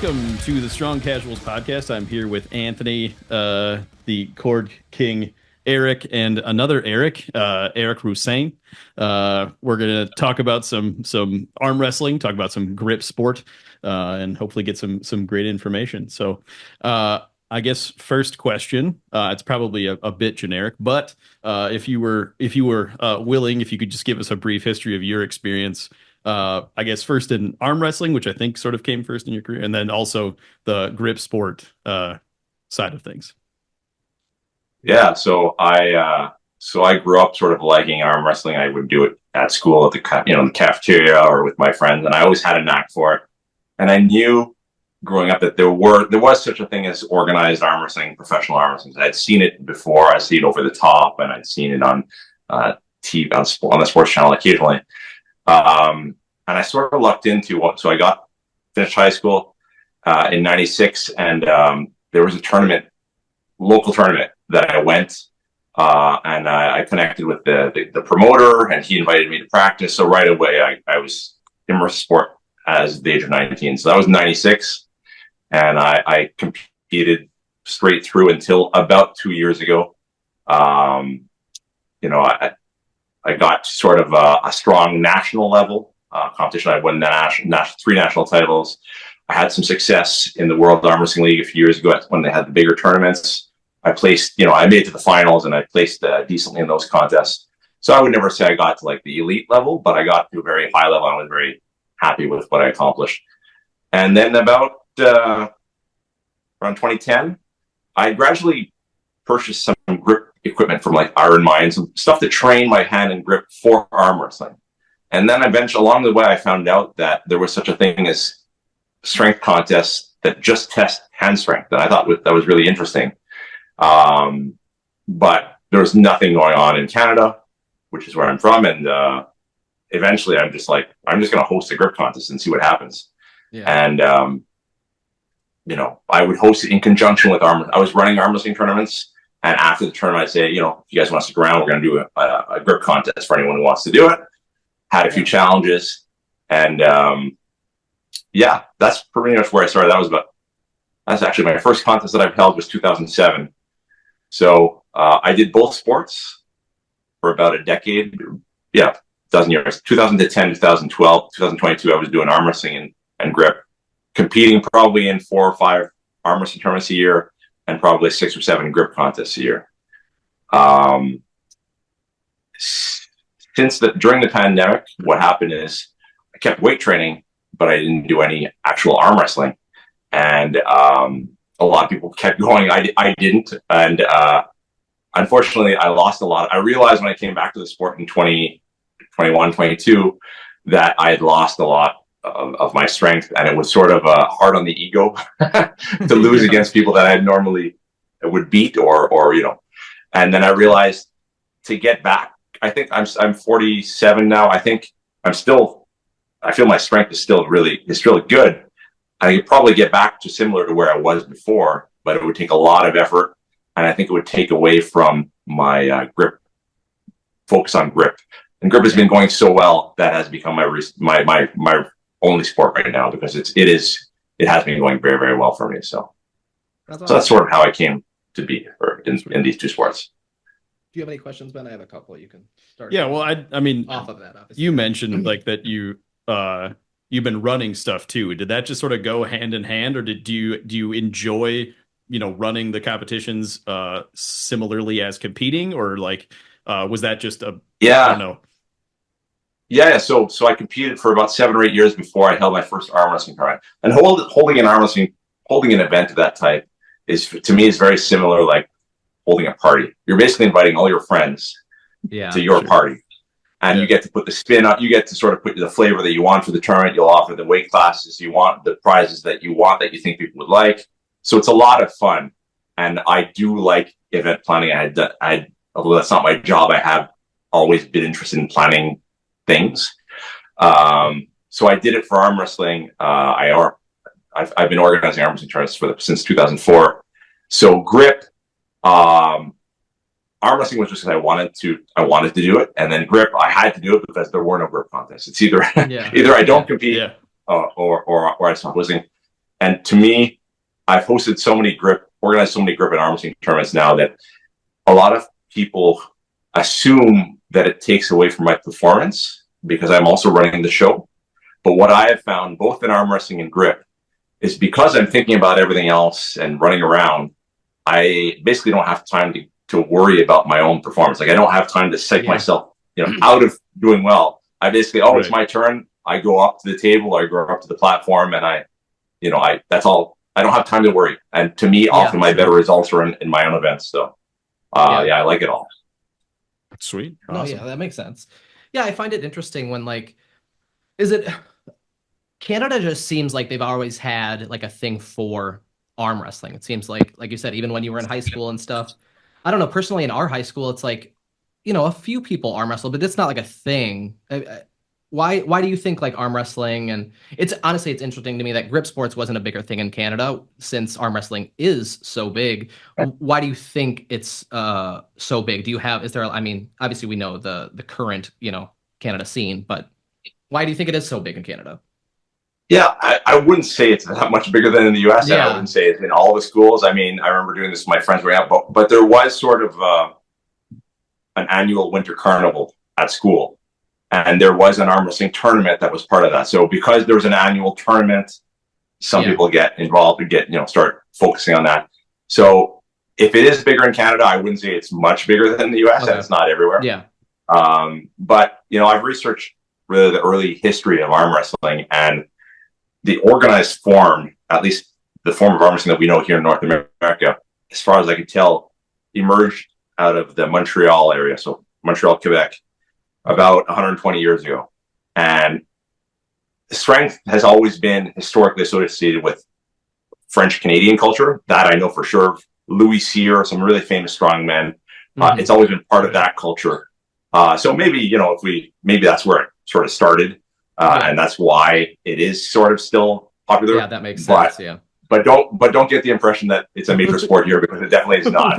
Welcome to the Strong Casuals podcast. I'm here with Anthony, the Cord King, Eric, and another Eric, Eric Roussin. We're going to talk about some arm wrestling, talk about some grip sport, and hopefully get some great information. So I guess first question, it's probably a bit generic, but if you were willing, if you could just give us a brief history of your experience, I guess first in arm wrestling, which I think sort of came first in your career, and then also the grip sport side of things. Yeah, so I grew up sort of liking arm wrestling. I would do it at school at the cafeteria or with my friends, and I always had a knack for it. And I knew growing up that there was such a thing as organized arm wrestling, professional arm wrestling. I'd seen it before. I'd seen it over the top, and I'd seen it on TV on the sports channel occasionally. And I sort of lucked into what. So I finished high school in '96, and there was a local tournament that I went, and I connected with the promoter, and he invited me to practice. So right away, I was immersed in sport as the age of 19. So that was '96, and I competed straight through until about 2 years ago. I got to sort of a strong national level competition. I won three national titles. I had some success in the World Arm Wrestling League a few years ago when they had the bigger tournaments. I made it to the finals, and I placed decently in those contests. So I would never say I got to like the elite level, but I got to a very high level. I was very happy with what I accomplished. And then about around 2010, I gradually purchased some grip equipment from like Iron Mind, some stuff to train my hand and grip for arm wrestling. And then eventually along the way, I found out that there was such a thing as strength contests that just test hand strength. And I thought that was really interesting. But there was nothing going on in Canada, which is where I'm from. And eventually I'm just going to host a grip contest and see what happens. Yeah. And, I would host it in conjunction with I was running arm wrestling tournaments. And after the tournament, I'd say, if you guys want to stick around, we're going to do a grip contest for anyone who wants to do it. Had a few challenges. And, that's pretty much where I started. That's actually my first contest that I've held was 2007. So I did both sports for about a decade. Yeah, dozen years. 2010, 2012, 2022, I was doing arm wrestling and grip, competing probably in 4 or 5 arm wrestling tournaments a year and probably 6 or 7 grip contests a year. During the pandemic, what happened is I kept weight training, but I didn't do any actual arm wrestling. And a lot of people kept going. I didn't. And unfortunately, I lost a lot. I realized when I came back to the sport in 2021, 22, that I had lost a lot of my strength. And it was sort of hard on the ego to lose against people that I normally would beat or. And then I realized to get back, I think I'm 47 now. I think I feel my strength is still really good. I could probably get back to similar to where I was before, but it would take a lot of effort, and I think it would take away from my grip, focus on grip. And grip has been going so well that has become my only sport right now because it has been going very, very well for me. So that's sort of how I came to be in these two sports. Do you have any questions, Ben? I have a couple. You can start. Yeah, well, I mean, off of that, obviously. You mentioned like that you've been running stuff too. Did that just sort of go hand in hand, or do you enjoy running the competitions similarly as competing, or like was that just I don't know. Yeah. So I competed for about 7 or 8 years before I held my first arm wrestling tournament. And holding an event of that type is very similar, like holding a party. You're basically inviting all your friends to your party. And you get to put the spin on, you get to sort of put the flavor that you want for the tournament. You'll offer the weight classes you want, the prizes that you want, that you think people would like. So it's a lot of fun. And I do like event planning. Although that's not my job, I have always been interested in planning things. So I did it for arm wrestling. I've been organizing arm wrestling tournaments since 2004. So grip, arm wrestling was just because I wanted to do it, and then grip I had to do it because there were no grip contests. It's either I don't compete or I stop listening. And to me, I've hosted organized so many grip and arm wrestling tournaments now that a lot of people assume that it takes away from my performance because I'm also running the show. But what I have found, both in arm wrestling and grip, is because I'm thinking about everything else and running around, I basically don't have time to worry about my own performance. Like I don't have time to psych myself, out of doing well. I basically, it's my turn. I go up to the table, I go up to the platform, and that's all. I don't have time to worry. And to me, often my better results are in my own events. So, I like it all. Sweet. No, Awesome. yeah, that makes sense. Yeah, I find it interesting when Canada just seems like they've always had like a thing for arm wrestling. It seems like you said, even when you were in high school and stuff. I don't know, personally in our high school, it's like, a few people arm wrestle, but it's not like a thing. Why do you think like arm wrestling, and it's interesting to me that grip sports wasn't a bigger thing in Canada since arm wrestling is so big. Why do you think it's so big? Obviously we know the current, Canada scene, but why do you think it is so big in Canada? Yeah, I wouldn't say it's that much bigger than in the US. And I wouldn't say it's in all the schools. I mean, I remember doing this with my friends growing up, but there was sort of an annual winter carnival at school. And there was an arm wrestling tournament that was part of that. So because there was an annual tournament, some people get involved and start focusing on that. So if it is bigger in Canada, I wouldn't say it's much bigger than the US, and it's not everywhere. Yeah. But I've researched really the early history of arm wrestling, and the organized form, at least the form of arm wrestling that we know here in North America, as far as I can tell, emerged out of the Montreal area. So Montreal, Quebec, about 120 years ago. And strength has always been historically associated with French Canadian culture. That I know for sure. Louis Cyr, some really famous strongmen. It's always been part of that culture. So maybe, maybe that's where it sort of started. And that's why it is sort of still popular. Yeah, that makes sense. But don't get the impression that it's a major sport here, because it definitely is not.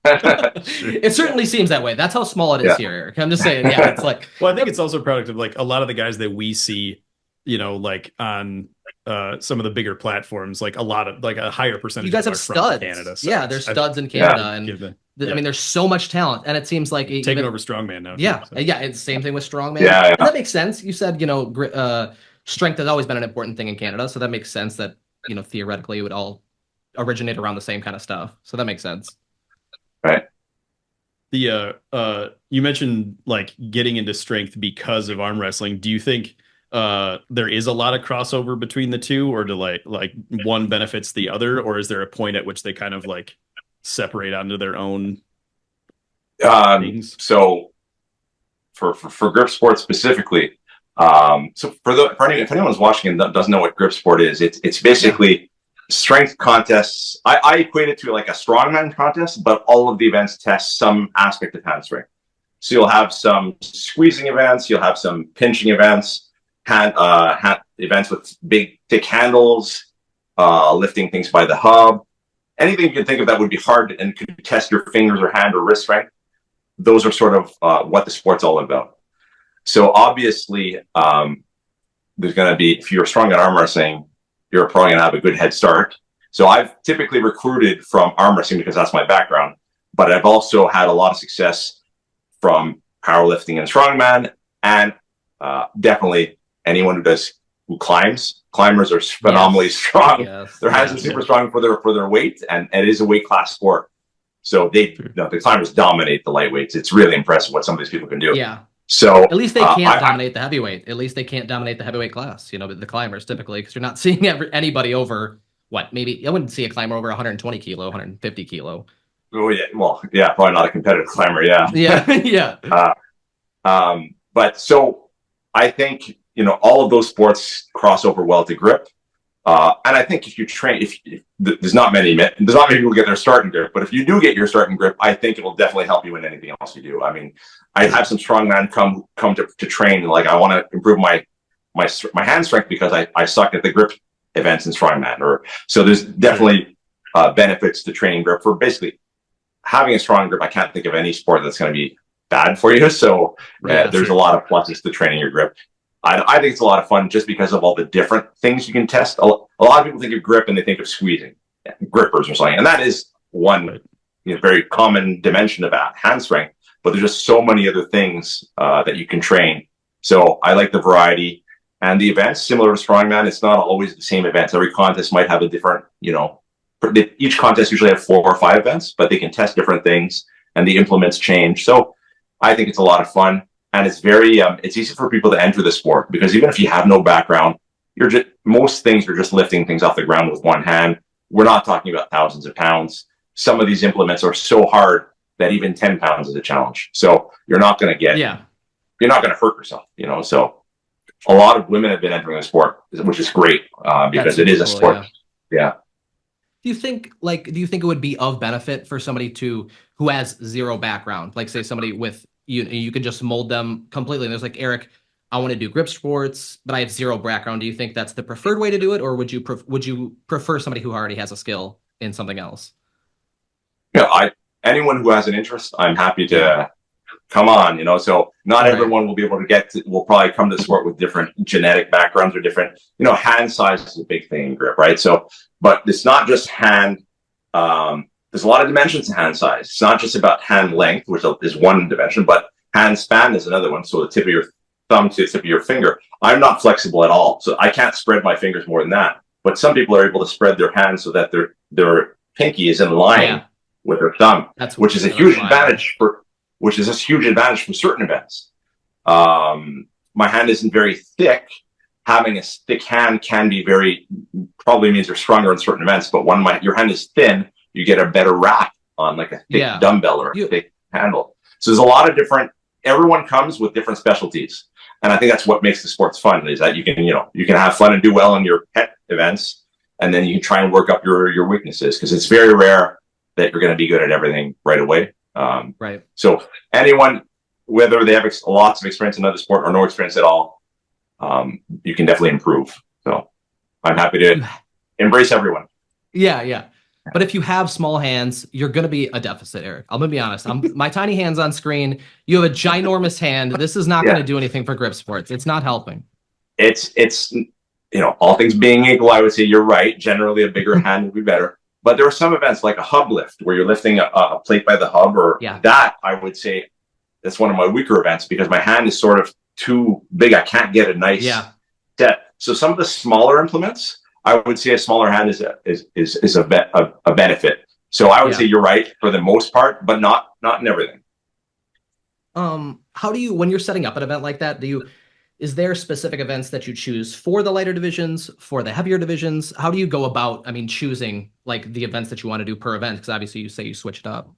It certainly seems that way. That's how small it is here, Eric. I'm just saying, it's like. Well, I think it's also a product of like a lot of the guys that we see, like on some of the bigger platforms, like a higher percentage. You guys have studs. Canada, so there's studs in Canada, and I mean, there's so much talent, and it seems like taking over strongman now. It's the same thing with strongman. And that makes sense. You said strength has always been an important thing in Canada, so that makes sense that theoretically it would all originate around the same kind of stuff. So that makes sense. Right. You mentioned like getting into strength because of arm wrestling. Do you think there is a lot of crossover between the two, or do like one benefits the other, or is there a point at which they kind of like separate onto their own things? So for grip sports specifically, so if anyone's watching and doesn't know what grip sport is, it's basically strength contests. I equate it to like a strongman contest, but all of the events test some aspect of hand strength. So you'll have some squeezing events, you'll have some pinching events, hand events with big thick handles, lifting things by the hub. Anything you can think of that would be hard and could test your fingers or hand or wrist strength. Those are sort of what the sport's all about. So obviously, there's going to be, if you're strong at arm wrestling, you're probably going to have a good head start. So I've typically recruited from arm wrestling because that's my background, but I've also had a lot of success from powerlifting and strongman, and definitely anyone who climbs. Climbers are phenomenally strong. Their hands are super strong for their weight, and it is a weight class sport. So the climbers dominate the lightweights. It's really impressive what some of these people can do. Yeah. So at least they can't dominate the heavyweight. At least they can't dominate the heavyweight class. The climbers typically, because you're not seeing anybody over maybe I wouldn't see a climber over 120 kilo, 150 kilo. Oh yeah, well yeah, probably not a competitive climber. Yeah. But so I think all of those sports cross over well to grip. And I think if you train, there's not many people get their start in grip, but if you do get your start in grip, I think it will definitely help you in anything else you do. I mean, I have some strongmen come to train, like I want to improve my hand strength because I suck at the grip events in strongman. So there's definitely benefits to training grip. For basically having a strong grip, I can't think of any sport that's going to be bad for you. So there's a lot of pluses to training your grip. I think it's a lot of fun just because of all the different things you can test. A lot of people think of grip and they think of squeezing, grippers or something, and that is one very common dimension of hand strength. But there's just so many other things that you can train. So I like the variety. And the events, similar to strongman, it's not always the same events. Every contest might have a different, each contest usually have 4 or 5 events, but they can test different things and the implements change. So I think it's a lot of fun. And it's very, it's easy for people to enter the sport because even if you have no background, most things you're just lifting things off the ground with one hand. We're not talking about thousands of pounds. Some of these implements are so hard that even 10 pounds is a challenge. So you're not going to you're not going to hurt yourself, so a lot of women have been entering the sport, which is great because it is a sport. Yeah. Do you think it would be of benefit for somebody who has zero background, like say somebody with you could just mold them completely? And there's like, Eric, I want to do grip sports, but I have zero background. Do you think that's the preferred way to do it, or would you prefer somebody who already has a skill in something else? Yeah, anyone who has an interest, I'm happy to come on, so not everyone will be able to will probably come to the sport with different genetic backgrounds or different, hand size is a big thing in grip, right? So, but it's not just hand, there's a lot of dimensions to hand size. It's not just about hand length, which is one dimension, but hand span is another one. So the tip of your thumb to the tip of your finger. I'm not flexible at all. So I can't spread my fingers more than that. But some people are able to spread their hands so that their pinky is in line with their thumb, which is a huge advantage for certain events. My hand isn't very thick. Having a thick hand probably means you're stronger in certain events, but your hand is thin, you get a better wrap on like a thick dumbbell or a thick handle. So there's a lot of everyone comes with different specialties. And I think that's what makes the sports fun, is that you can have fun and do well in your pet events, and then you can try and work up your weaknesses, because it's very rare that you're going to be good at everything right away. Right. So anyone, whether they have lots of experience in another sport or no experience at all, you can definitely improve. So I'm happy to embrace everyone. Yeah. But if you have small hands, you're going to be a deficit, Eric. I'm going to be honest. My tiny hand's on screen. You have a ginormous hand. This is not going to do anything for grip sports. It's not helping. It's all things being equal, I would say you're right. Generally, a bigger hand would be better. But there are some events like a hub lift where you're lifting a plate by the hub, or that I would say that's one of my weaker events because my hand is sort of too big. I can't get a nice set. So some of the smaller implements, I would say a smaller hand is a benefit. So I would say you're right for the most part, but not in everything. How do you, when you're setting up an event like that, is there specific events that you choose for the lighter divisions, for the heavier divisions? How do you go about, choosing like the events that you want to do per event? Because obviously you say you switch it up.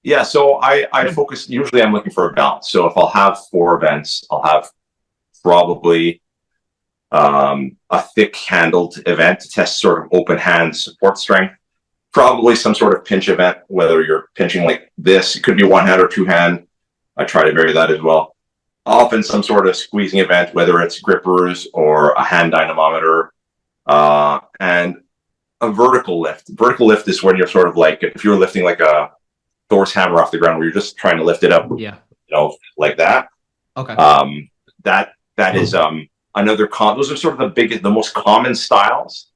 Yeah, so I focus, usually I'm looking for a balance. So if I'll have 4 events, I'll have probably a thick handled event to test sort of open hand support strength, probably some sort of pinch event, whether you're pinching like this, it could be one hand or 2 hand. I try to vary that as well. Often some sort of squeezing event, whether it's grippers or a hand dynamometer, and a vertical lift. Vertical lift is when you're sort of like, if you're lifting like a Thor's hammer off the ground, where you're just trying to lift it up, like that. Okay. That is another those are sort of the most common styles,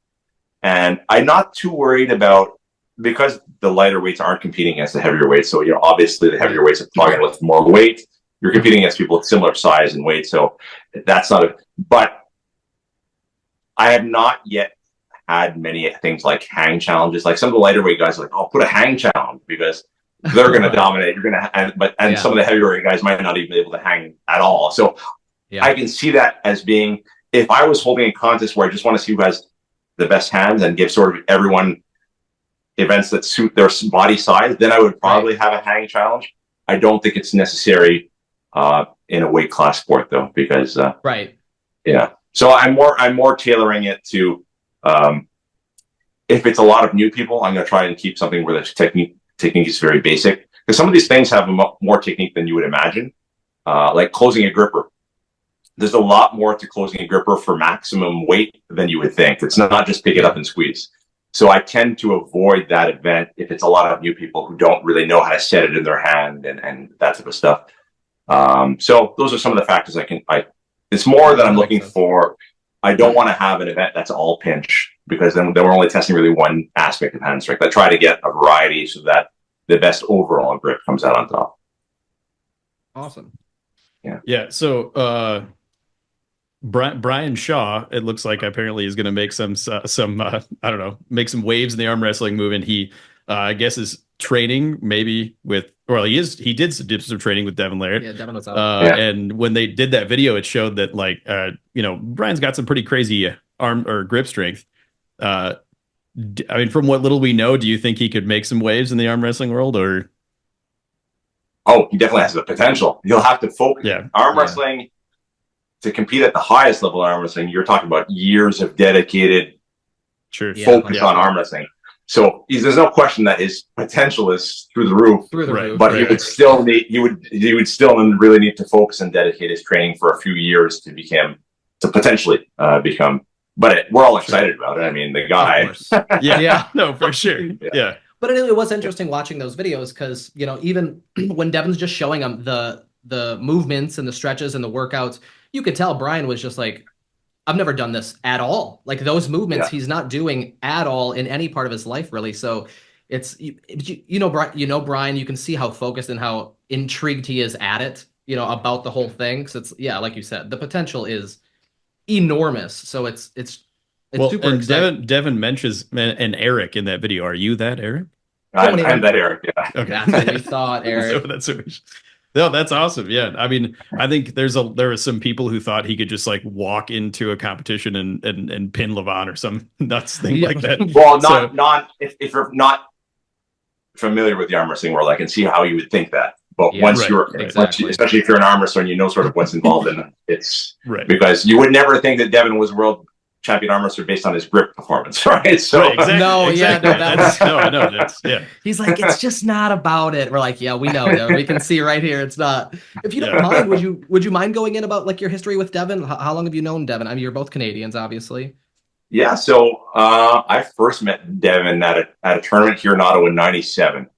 and I'm not too worried about, because the lighter weights aren't competing against the heavier weights. So obviously the heavier weights are probably going to lift more weight. You're competing against people with similar size and weight, so that's not but I have not yet had many things like hang challenges. Like some of the lighter weight guys are like, "Oh, put a hang challenge," because they're going to dominate. You're going to, some of the heavier weight guys might not even be able to hang at all. So I can see that as being, if I was holding a contest where I just want to see who has the best hands and give sort of everyone events that suit their body size, then I would probably have a hang challenge. I don't think it's necessary in a weight class sport though, because so I'm more tailoring it to if it's a lot of new people, I'm going to try and keep something where the technique is very basic, because some of these things have more technique than you would imagine, like closing a gripper. There's a lot more to closing a gripper for maximum weight than you would think. It's not just pick it up and squeeze. So I tend to avoid that event if it's a lot of new people who don't really know how to set it in their hand and that type of stuff. So those are some of the factors It's more that I'm That looking makes sense. for. I don't want to have an event that's all pinch, because then we're only testing really one aspect of hand strength. I try to get a variety so that the best overall grip comes out on top. Awesome. Yeah. So Brian Shaw, it looks like apparently is going to make some I don't know, make some waves in the arm wrestling movement. He I guess is training maybe with, well, he did some training with Devin Laird. Yeah, Devin was out. And when they did that video, it showed that like Brian's got some pretty crazy arm or grip strength. I mean, from what little we know, do you think he could make some waves in the arm wrestling world, or? Oh, he definitely has the potential. He'll have to focus. Yeah. Arm wrestling, to compete at the highest level of arm wrestling, you're talking about years of dedicated focus on arm wrestling. So there's no question that his potential is through the roof. But he would still need really need to focus and dedicate his training for a few years to potentially become. But we're all excited about it. I mean, the guy. No, for sure. Yeah. But it was interesting watching those videos because, even when Devin's just showing him the movements and the stretches and the workouts, you could tell Brian was just like, I've never done this at all. Like those movements he's not doing at all in any part of his life, really. So it's, Brian, you can see how focused and how intrigued he is at it, about the whole thing. So it's, like you said, the potential is enormous. So it's super exciting. Devin mentions and Eric in that video. Are you that Eric? I'm that Eric. Yeah. Okay. That's what you thought, Eric. No, that's awesome. Yeah. I mean, I think there were some people who thought he could just like walk into a competition and pin Levon or some nuts thing like that. Well, if you're not familiar with the arm wrestling world, I can see how you would think that. But especially if you're an arm wrestler and you know sort of what's involved in it, it's because you would never think that Devin was world champion arm wrestler based on his grip performance, right? So He's like, it's just not about it. We're like, yeah, we know. We can see right here, it's not. If you don't mind, would you mind going in about like your history with Devin? How long have you known Devin? I mean, you're both Canadians, obviously. Yeah, so I first met Devin at a tournament here in Ottawa in '97.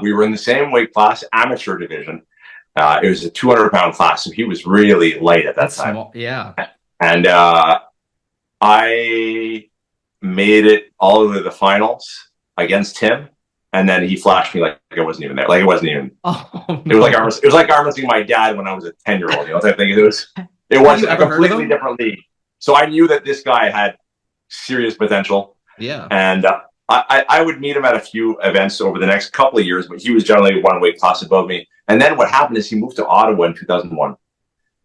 We were in the same weight class, amateur division. It was a 200-pound class, so he was really light at that time. Small. Yeah, and I made it all the way to the finals against him, and then he flashed me like I wasn't even there. Like it wasn't even. Oh, no. It was like arm wrestling my dad when I was a 10-year-old. Type thing. It was a completely different league. So I knew that this guy had serious potential. Yeah. And I would meet him at a few events over the next couple of years, but he was generally one weight class above me. And then what happened is he moved to Ottawa in 2001.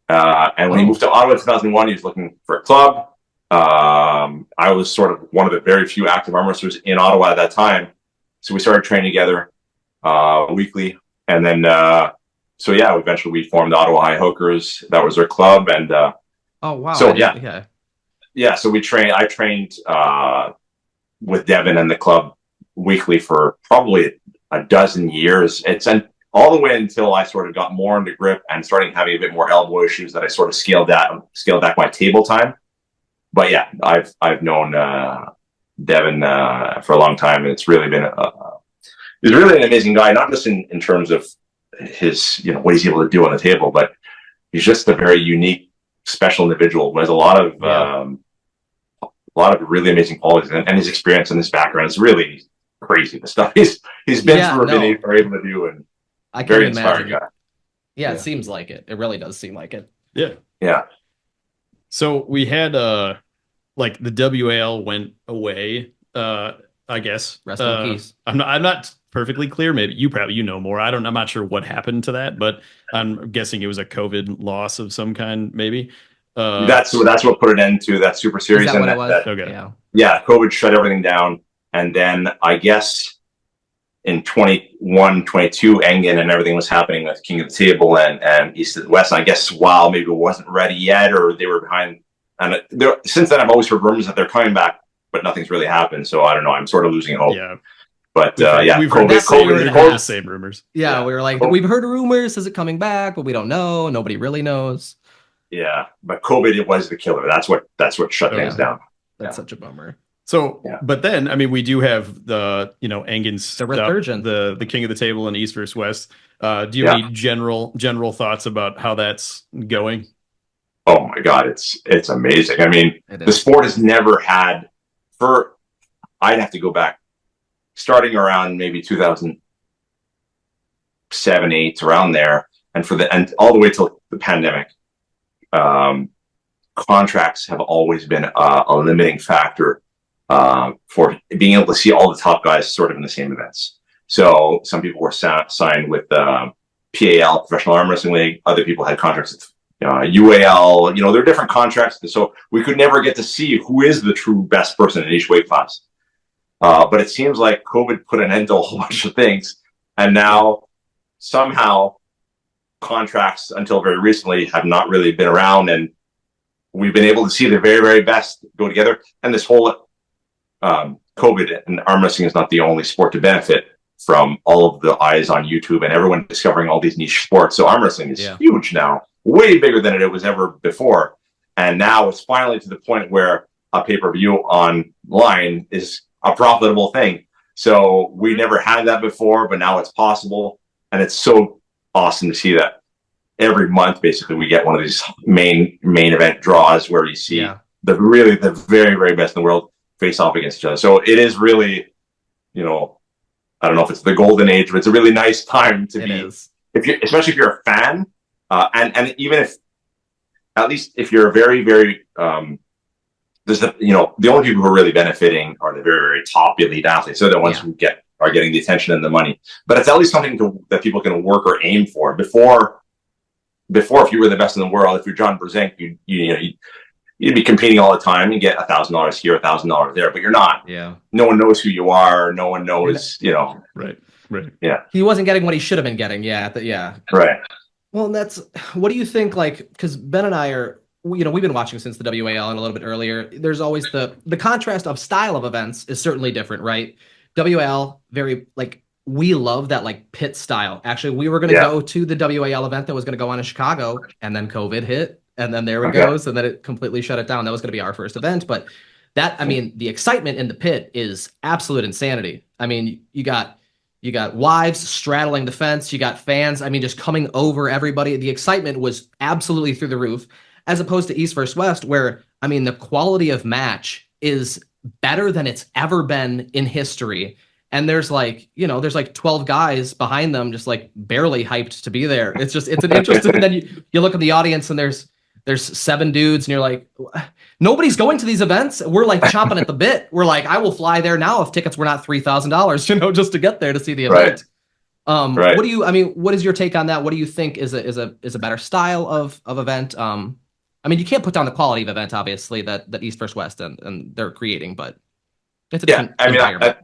And when he moved to Ottawa in 2001, he was looking for a club. I was sort of one of the very few active arm wrestlers in Ottawa at that time. So we started training together weekly. And then, eventually we formed Ottawa High Hookers. That was our club. And oh, wow. So, so I trained with Devin and the club weekly for probably a dozen years. It's all the way until I sort of got more into grip and starting having a bit more elbow issues that I sort of scaled back my table time. But yeah, I've known Devin for a long time, and it's really been he's really an amazing guy. Not just in terms of his what he's able to do on the table, but he's just a very unique, special individual who has a lot of really amazing qualities, and his experience and his background is really crazy. The stuff he's been through and been able to do, and I can very imagine. inspiring guy. Yeah, it seems like it. It really does seem like it. Yeah. So we had like the WAL went away. I guess. Rest in peace. I'm not perfectly clear. Maybe you know more. I'm not sure what happened to that, but I'm guessing it was a COVID loss of some kind. Maybe. That's what put an end to that Super Series. Is that what it was? Okay. Yeah, COVID shut everything down, and then I guess in 21, 22, Engen and everything was happening with King of the Table and East and West. And I guess WoW maybe wasn't ready yet, or they were behind. And since then, I've always heard rumors that they're coming back, but nothing's really happened. So I don't know. I'm sort of losing hope. Yeah. But we've heard the same rumors. Yeah, we were like, we've heard rumors. Is it coming back? But we don't know. Nobody really knows. Yeah, but COVID, it was the killer. That's what shut things down. That's such a bummer. So, but then, I mean, we do have the, Engen's the resurgence, the King of the Table in East versus West. Do you have any general thoughts about how that's going? Oh my God, it's amazing. I mean, the sport has never had I'd have to go back starting around maybe 2007, 8, around there, and all the way till the pandemic. Contracts have always been a limiting factor for being able to see all the top guys sort of in the same events. So some people were signed with PAL, Professional Arm Wrestling League. Other people had contracts with UAL. There are different contracts. So we could never get to see who is the true best person in each weight class. But it seems like COVID put an end to a whole bunch of things. And now somehow contracts until very recently have not really been around. And we've been able to see the very, very best go together. And this whole COVID and arm wrestling is not the only sport to benefit from all of the eyes on YouTube and everyone discovering all these niche sports. So arm wrestling is huge now, way bigger than it was ever before. And now it's finally to the point where a pay-per-view online is a profitable thing. So we never had that before, but now it's possible. And it's so awesome to see that every month, basically, we get one of these main event draws where you see the very, very best in the world face off against each other. So it is really, I don't know if it's the golden age, but it's a really nice time to be, especially if you're a fan, and even if, at least if you're a very, very, there's the only people who are really benefiting are the very, very top elite athletes. They're the ones who are getting the attention and the money. But it's at least something that people can work or aim for. Before, if you were the best in the world, if you're John Brzenk, you'd be competing all the time and get $1,000 here, $1,000 there, but you're not. Yeah. No one knows who you are. No one knows, Right. Yeah. He wasn't getting what he should have been getting. Yeah. Right. Well, what do you think, because Ben and I are, we've been watching since the WAL and a little bit earlier. There's always the contrast of style of events is certainly different, right? WAL, very, we love that pit style. Actually, we were going to go to the WAL event that was going to go on in Chicago, and then COVID hit, and then there it goes, and then it completely shut it down. That was going to be our first event, but the excitement in the pit is absolute insanity. I mean, you got wives straddling the fence, you got fans, just coming over everybody. The excitement was absolutely through the roof, as opposed to East versus West, where, the quality of match is better than it's ever been in history. And there's 12 guys behind them, just barely hyped to be there. It's an interesting, then you look at the audience and there's 7 dudes and you're like, nobody's going to these events. We're chomping at the bit. We're I will fly there now if tickets were not $3,000, just to get there to see the event. Right. What is your take on that? What do you think is a better style of event? You can't put down the quality of event, obviously, that East versus West and they're creating, but it's a different environment.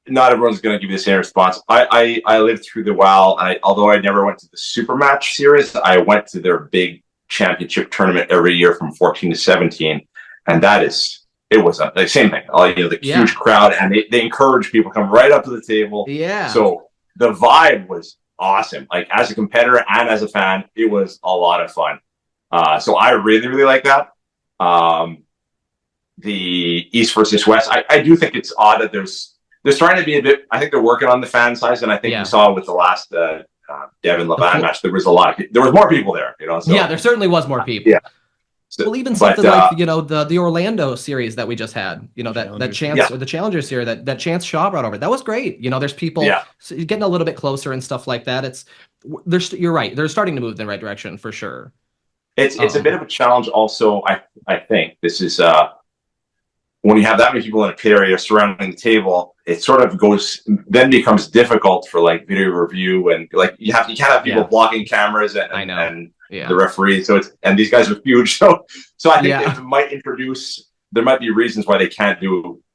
Not everyone's going to give you the same response. I lived through the WoW, and although I never went to the Super Match series, I went to their big championship tournament every year from 14 to 17, and it was the same thing. The huge crowd, and they encourage people to come right up to the table. Yeah. So the vibe was awesome. As a competitor and as a fan, it was a lot of fun. So I really, really like that. The East versus West, I do think it's odd that there's trying to be a bit. I think they're working on the fan size, and I think you saw with the last Devin Levan match, there was more people there. So, there certainly was more people. Yeah. So, even something the Orlando series that we just had, that chance or the Challenger series that Chance Shaw brought over. That was great. There's people getting a little bit closer and stuff like that. You're right. They're starting to move in the right direction for sure. It's a bit of a challenge. Also, I think this is when you have that many people in a pit area surrounding the table, it sort of becomes difficult for video review, and you can't have people blocking cameras and the referee. So and these guys are huge. So I think it might there might be reasons why they can't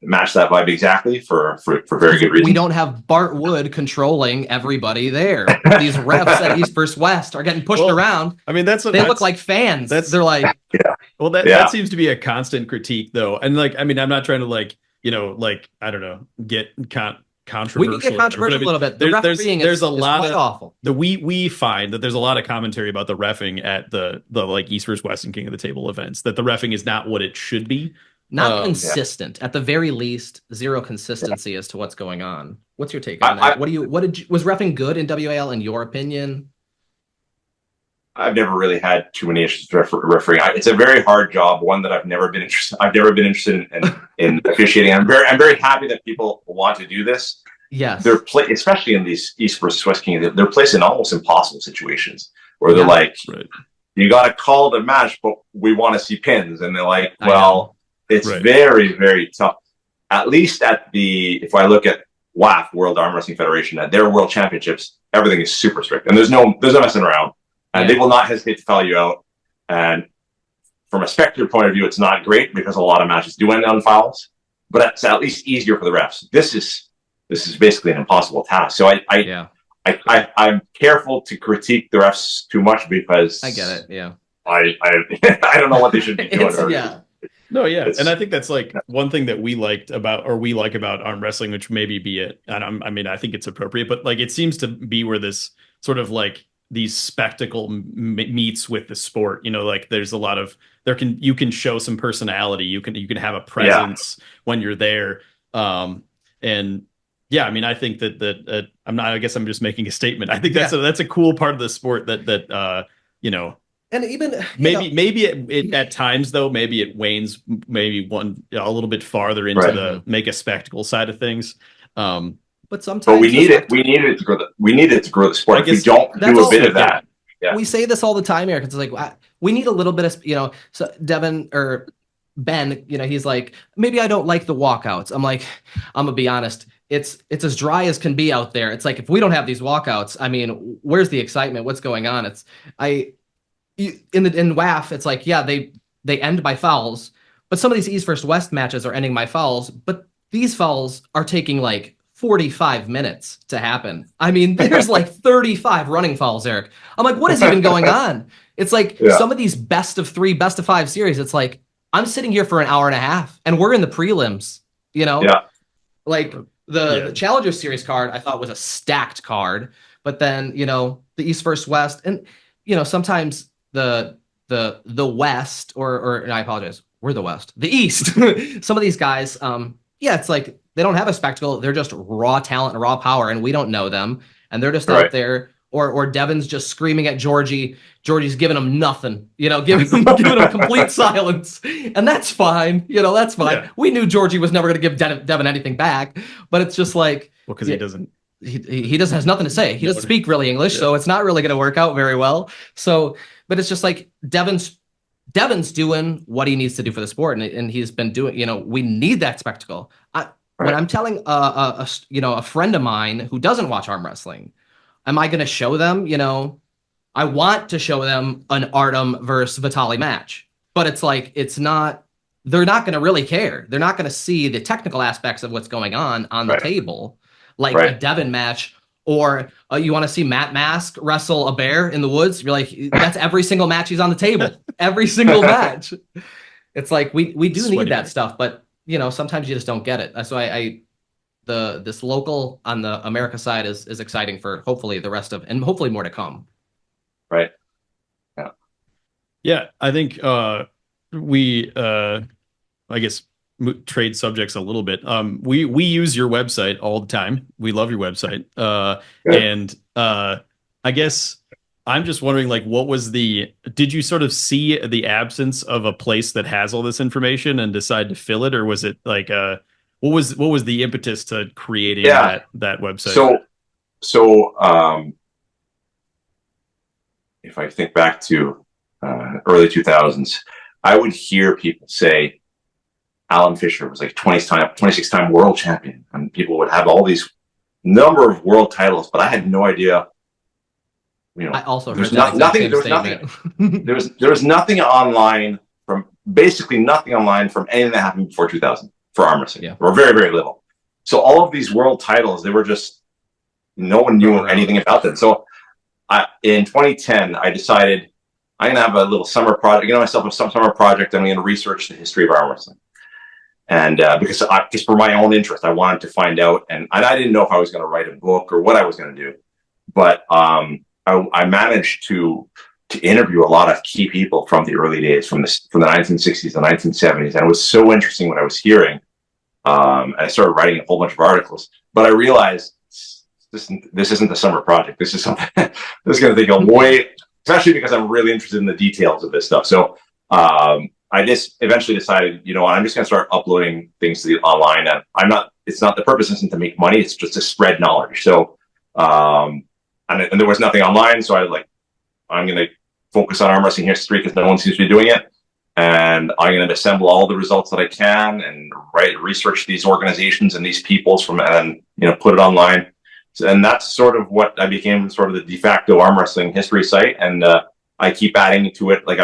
match that vibe exactly for very good reasons. We don't have Bart Wood controlling everybody there. These refs at East versus West are getting pushed around. They look like fans. They're Well, that seems to be a constant critique, though. And I'm not trying to I don't know, get controversial. We can get controversial a little bit. The refereeing is quite awful. We find that there's a lot of commentary about the reffing at the East versus West and King of the Table events, that the reffing is not what it should be. Not consistent. At the very least, zero consistency as to what's going on. What's your take on that? Was reffing good in WAL in your opinion? I've never really had too many issues with refereeing. It's a very hard job, one that I've never been interested. I've never been interested in officiating. I'm very happy that people want to do this. Yes. They're especially in these East versus West King, they're placed in almost impossible situations where they're like, right. you got to call the match, but we want to see pins, and they're like, well, it's right. very, very tough. At least if I look at WAF, World Arm Wrestling Federation, at their World Championships, everything is super strict, and there's no messing around. And they will not hesitate to foul you out. And from a spectator point of view, it's not great because a lot of matches do end on fouls, but it's at least easier for the refs. This is basically an impossible task. So I'm careful to critique the refs too much because I get it. Yeah. I don't know what they should be doing. No, yeah. And I think that's like one thing that we like about arm wrestling, which maybe be it. And I think it's appropriate, but like, it seems to be where this sort of like these spectacle meets with the sport, like there's a lot of, you can show some personality. You can have a presence when you're there. And yeah, I think that I guess I'm just making a statement. I think that's a cool part of the sport that and even maybe it at times though, maybe it wanes maybe a little bit farther into the make a spectacle side of things. But sometimes we need it to grow the sport. If we don't do a bit of that. Yeah. We say this all the time, Eric. It's like we need a little bit of so Devin or Ben, he's like, maybe I don't like the walkouts. I'm like, I'm gonna be honest. It's as dry as can be out there. It's like, if we don't have these walkouts, where's the excitement? What's going on? In WAF, it's like, they end by fouls, but some of these East versus West matches are ending by fouls, but these fouls are taking like 45 minutes to happen. There's like 35 running fouls, Eric. I'm like, what is even going on? It's like some of these best of 3, best of 5 series. It's like, I'm sitting here for an hour and a half and we're in the prelims, like the Challenger Series card I thought was a stacked card, but then, the East versus West and, sometimes the West or I apologize, we're the West, the East. Some of these guys, it's like they don't have a spectacle. They're just raw talent and raw power, and we don't know them. And they're just out there. Or Devin's just screaming at Georgie. Georgie's giving him nothing, giving him complete silence, and that's fine. That's fine. Yeah. We knew Georgie was never going to give Devin anything back, but it's just like because he doesn't. He just has nothing to say. He doesn't speak really English, so it's not really going to work out very well. So, but it's just like Devin's doing what he needs to do for the sport, and he's been doing. We need that spectacle. When I'm telling a friend of mine who doesn't watch arm wrestling, am I going to show them? I want to show them an Artem versus Vitali match, but it's like they're not going to really care. They're not going to see the technical aspects of what's going on the table, like a Devin match. Or you want to see Matt Mask wrestle a bear in the woods? You're like, that's every single match he's on the table. Every single match. It's like we do need that stuff, but sometimes you just don't get it. So this local on the America side is exciting for hopefully the rest of, and hopefully more to come. Right. Yeah. I think we I guess trade subjects a little bit. We use your website all the time. We love your website. And I guess I'm just wondering, like, did you sort of see the absence of a place that has all this information and decide to fill it? Or was it like, what was the impetus to creating that website? So if I think back to early 2000s, I would hear people say Alan Fisher was like 26-time world champion, and people would have all these number of world titles, but I had no idea. I also heard nothing. There was nothing online from anything that happened before 2000 for arm wrestling, or very, very little. So all of these world titles, they were just, no one knew anything about them. So in 2010, I decided I'm gonna have a little summer project. Myself a summer project. I'm going to research the history of arm wrestling, and because just for my own interest, I wanted to find out. And I didn't know if I was going to write a book or what I was going to do, but I managed to interview a lot of key people from the early days, from the 1960s, the 1970s, and it was so interesting what I was hearing. And I started writing a whole bunch of articles, but I realized this isn't the summer project. This is something this is going to take a especially because I'm really interested in the details of this stuff. So I just eventually decided, I'm just going to start uploading things to the online. And it's not, the purpose isn't to make money. It's just to spread knowledge. So, and there was nothing online. So I'm going to focus on arm wrestling history because no one seems to be doing it. And I'm going to assemble all the results that I can and research these organizations and these peoples and put it online. And that's sort of what I became, sort of the de facto arm wrestling history site. And I keep adding to it. Like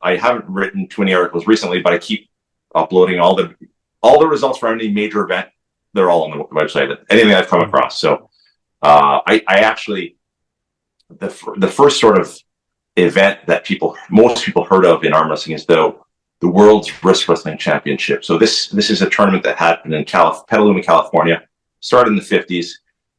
I haven't written too many articles recently, but I keep uploading all the results for any major event. They're all on the website. Anything I've come across. So I actually, the first sort of event that most people heard of in arm wrestling is the World's Wrist Wrestling Championship. So this is a tournament that happened in Petaluma, California, started in the 50s,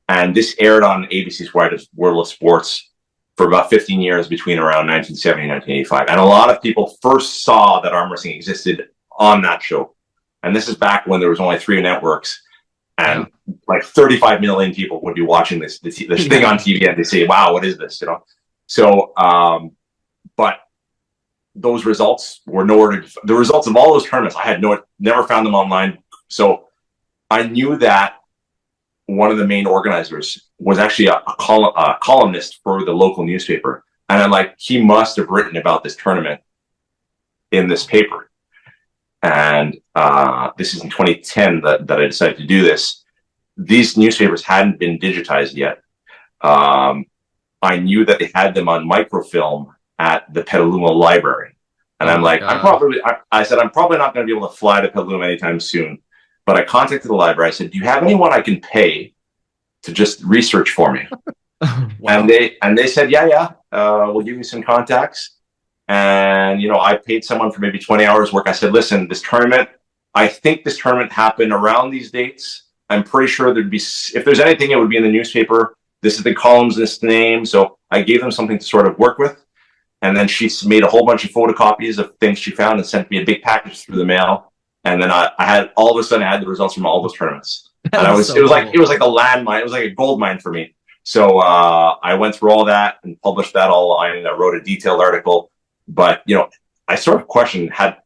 and this aired on ABC's World of Sports for about 15 years between around 1970 and 1985. And a lot of people first saw that arm wrestling existed on that show. And this is back when there was only 3 networks, and like 35 million people would be watching this thing on TV, and they say, "Wow, what is this?" So, but those results were nowhere the results of all those tournaments. I had never found them online. So I knew that one of the main organizers was actually a columnist for the local newspaper. And he must have written about this tournament in this paper. And this is in 2010 that I decided to do this. These newspapers hadn't been digitized yet. I knew that they had them on microfilm at the Petaluma Library. And I'm probably not going to be able to fly to Petaluma anytime soon. But I contacted the library. I said, "Do you have anyone I can pay to just research for me?" Wow. And they said, yeah, we'll give you some contacts. And, I paid someone for maybe 20 hours work. I said, "Listen, I think this tournament happened around these dates. I'm pretty sure if there's anything, it would be in the newspaper. This is the columns, this name." So I gave them something to sort of work with. And then she made a whole bunch of photocopies of things she found and sent me a big package through the mail. And then I had the results from all those tournaments. And it was like a landmine. It was like a gold mine for me. So I went through all that and published that all online. I wrote a detailed article. But, I sort of questioned, had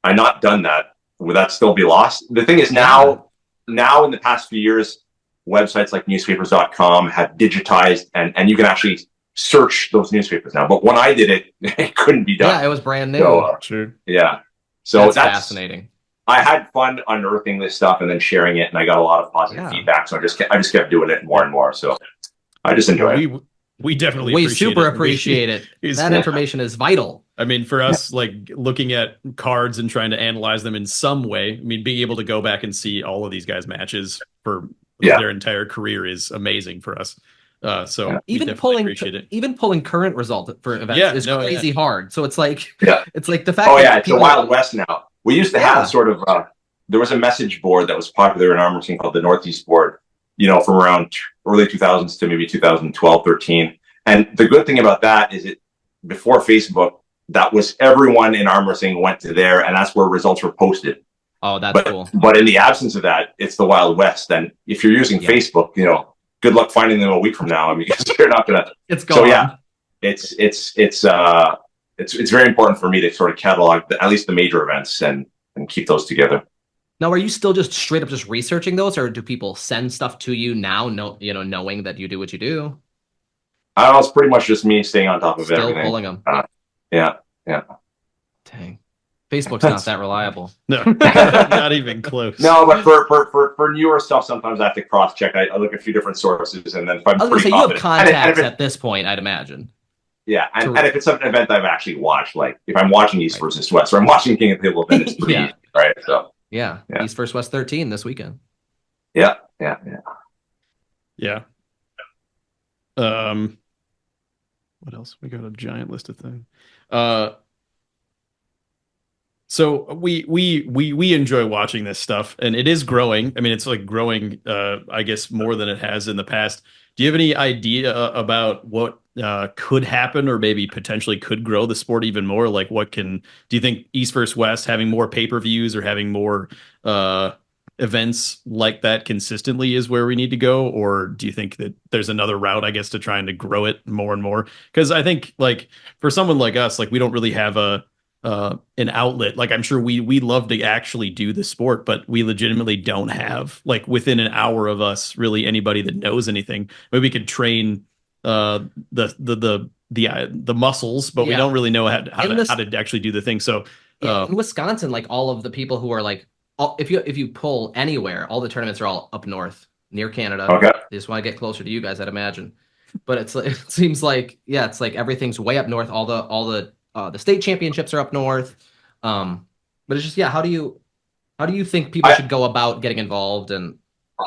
I not done that, would that still be lost? The thing is now in the past few years, websites like newspapers.com have digitized and you can actually search those newspapers now. But when I did it, it couldn't be done. Yeah, it was brand new. So, sure. Yeah. So that's fascinating. I had fun unearthing this stuff and then sharing it, and I got a lot of positive feedback. So I just kept doing it more and more. So I just enjoy it. We definitely appreciate it. That information is vital. I mean, for us, looking at cards and trying to analyze them in some way, being able to go back and see all of these guys' matches for their entire career is amazing for us. So even pulling current results for events is crazy hard. So it's like the fact. Oh yeah, it's a Wild West now. We used to have sort of there was a message board that was popular in arm wrestling called the Northeast Board. From around early 2000s to maybe 2012, 13. And the good thing about that is before Facebook, that was everyone in arm wrestling went to there, and that's where results were posted. Oh, that's cool. But in the absence of that, it's the Wild West. And if you're using Facebook, good luck finding them a week from now. Because you're not gonna. It's gone. So it's very important for me to sort of catalog at least the major events and keep those together. Now, are you still just straight up just researching those, or do people send stuff to you now, knowing that you do what you do? I don't know. It's pretty much just me staying on top of everything. Still pulling them. Yeah. Dang. Facebook's not that reliable. No, not even close. No, but for newer stuff, sometimes I have to cross check. I look at a few different sources, and then if I'm I was going to say, you have contacts at this point, I'd imagine. Yeah, and if it's an event I've actually watched, like if I'm watching East versus West, or I'm watching King of the Hill event, it's pretty easy, right? So yeah, East versus West 13 this weekend. Yeah. What else? We got a giant list of things. So we enjoy watching this stuff, and it is growing. I mean, it's growing, I guess, more than it has in the past. Do you have any idea about what could happen, or maybe potentially could grow the sport even more? Do you think East versus West having more pay-per-views or having more events like that consistently is where we need to go, or do you think that there's another route, I guess, to trying to grow it more and more? Because I think like for someone like us, like we don't really have a an outlet. Like I'm sure we love to actually do the sport, but we legitimately don't have like within an hour of us really anybody that knows anything. Maybe we could train the muscles, but we don't really know how to actually do the thing. So in Wisconsin, like all of the people who are like, if you pull anywhere, all the tournaments are all up north near Canada. Okay. They just want to get closer to you guys, I'd imagine. But it seems like it's like everything's way up north. All the state championships are up north. But it's just how do you think people should go about getting involved? And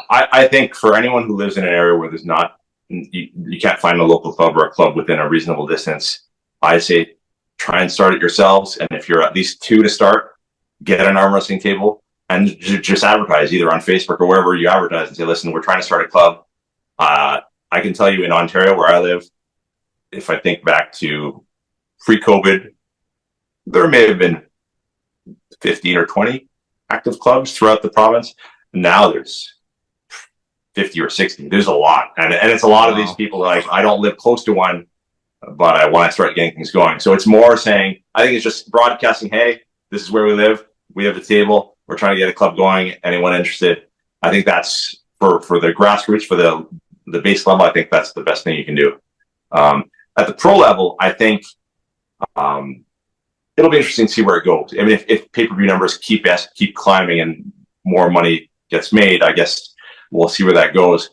I think for anyone who lives in an area where there's not you can't find a local club or a club within a reasonable distance, I say try and start it yourselves. And if you're at least 2 to start, get an arm wrestling table and just advertise either on Facebook or wherever you advertise and say, listen, we're trying to start a club. I can tell you in Ontario where I live, if I think back to pre-COVID, there may have been 15 or 20 active clubs throughout the province. Now there's 50 or 60. There's a lot. And it's a lot of these people like, I don't live close to one, but I want to start getting things going. So it's more saying, I think it's just broadcasting, hey, this is where we live. We have a table. We're trying to get a club going. Anyone interested? I think that's for the grassroots, for the base level. I think that's the best thing you can do. At the pro level, I think it'll be interesting to see where it goes. I mean, if pay-per-view numbers keep climbing and more money gets made, I guess we'll see where that goes.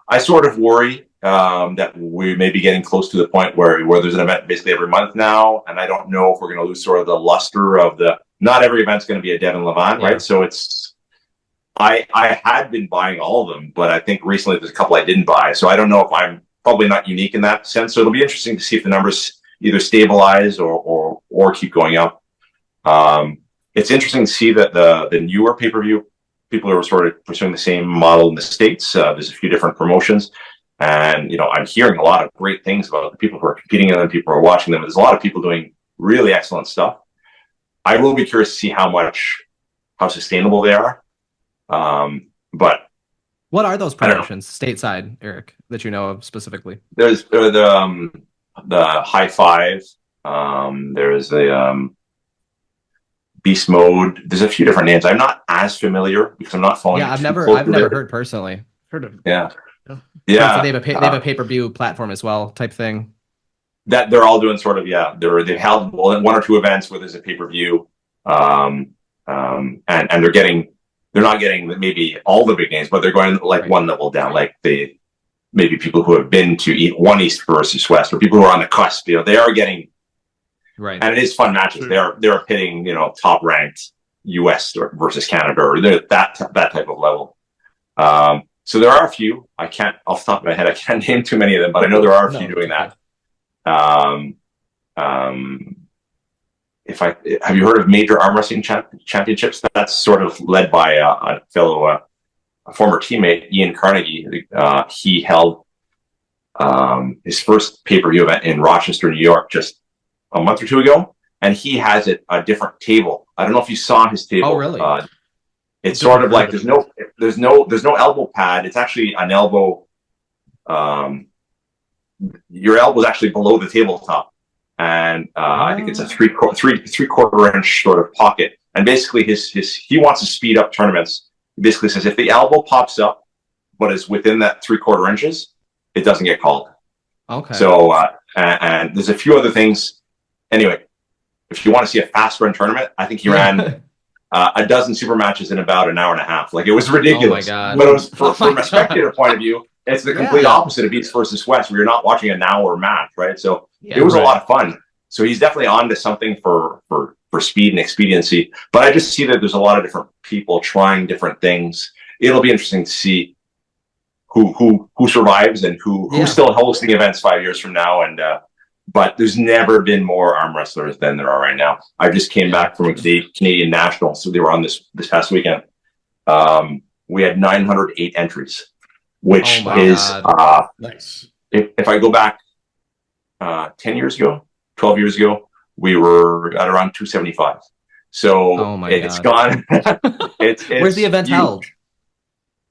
I sort of worry that we may be getting close to the point where there's an event basically every month now, and I don't know if we're going to lose sort of the luster of not every event's going to be a Devin Levant, right? So I had been buying all of them, but I think recently there's a couple I didn't buy. So I don't know if I'm probably not unique in that sense. So it'll be interesting to see if the numbers either stabilize or keep going up. It's interesting to see that the newer pay-per-view people are sort of pursuing the same model in the States. There's a few different promotions. And, I'm hearing a lot of great things about the people who are competing in them, people who are watching them. There's a lot of people doing really excellent stuff. I will be curious to see how sustainable they are. But what are those promotions stateside, Eric, that you know of specifically? There's the High Five. There's the Beast Mode. There's a few different names. I'm not as familiar because I'm not following. Yeah, I've never heard personally. Heard of Yeah. So they have a pay-per-view platform as well, type thing. That they're all doing sort of they've held 1 or 2 events where there's a pay-per-view, and they're not getting maybe all the big names, but they're going like one level down, like maybe people who have been to one East versus West, or people who are on the cusp. They are getting right, and it is fun matches. They're pitting top ranked US versus Canada, or that type of level. So there are a few. I can't off the top of my head. I can't name too many of them, but I know there are a few doing that. Have you heard of Major Arm Wrestling Championships? That's sort of led by a fellow, a former teammate, Ian Carnegie. He held his first pay-per-view event in Rochester, New York, just a month or 2 ago, and he has a different table. I don't know if you saw his table. Oh, really? It's sort of like there's no elbow pad. It's actually an elbow. Your elbow is actually below the tabletop, and I think it's a three-quarter inch sort of pocket. And basically, he wants to speed up tournaments. He basically says if the elbow pops up, but is within that 3/4 inches, it doesn't get called. Okay. So and there's a few other things. Anyway, if you want to see a fast run tournament, I think he ran a dozen super matches in about an hour and a half. Like, it was ridiculous. Oh my God. But it was from a spectator point of view, it's the complete opposite of East versus West, where you're not watching an hour match, right? So it was a lot of fun. So he's definitely on to something for speed and expediency. But I just see that there's a lot of different people trying different things. It'll be interesting to see who survives and who's still hosting events 5 years from now. And but there's never been more arm wrestlers than there are right now. I just came back from a Canadian National, so they were on this past weekend. We had 908 entries, which is nice. If I go back 10 years ago, 12 years ago, we were at around 275. So it's gone. It's Where's the event held?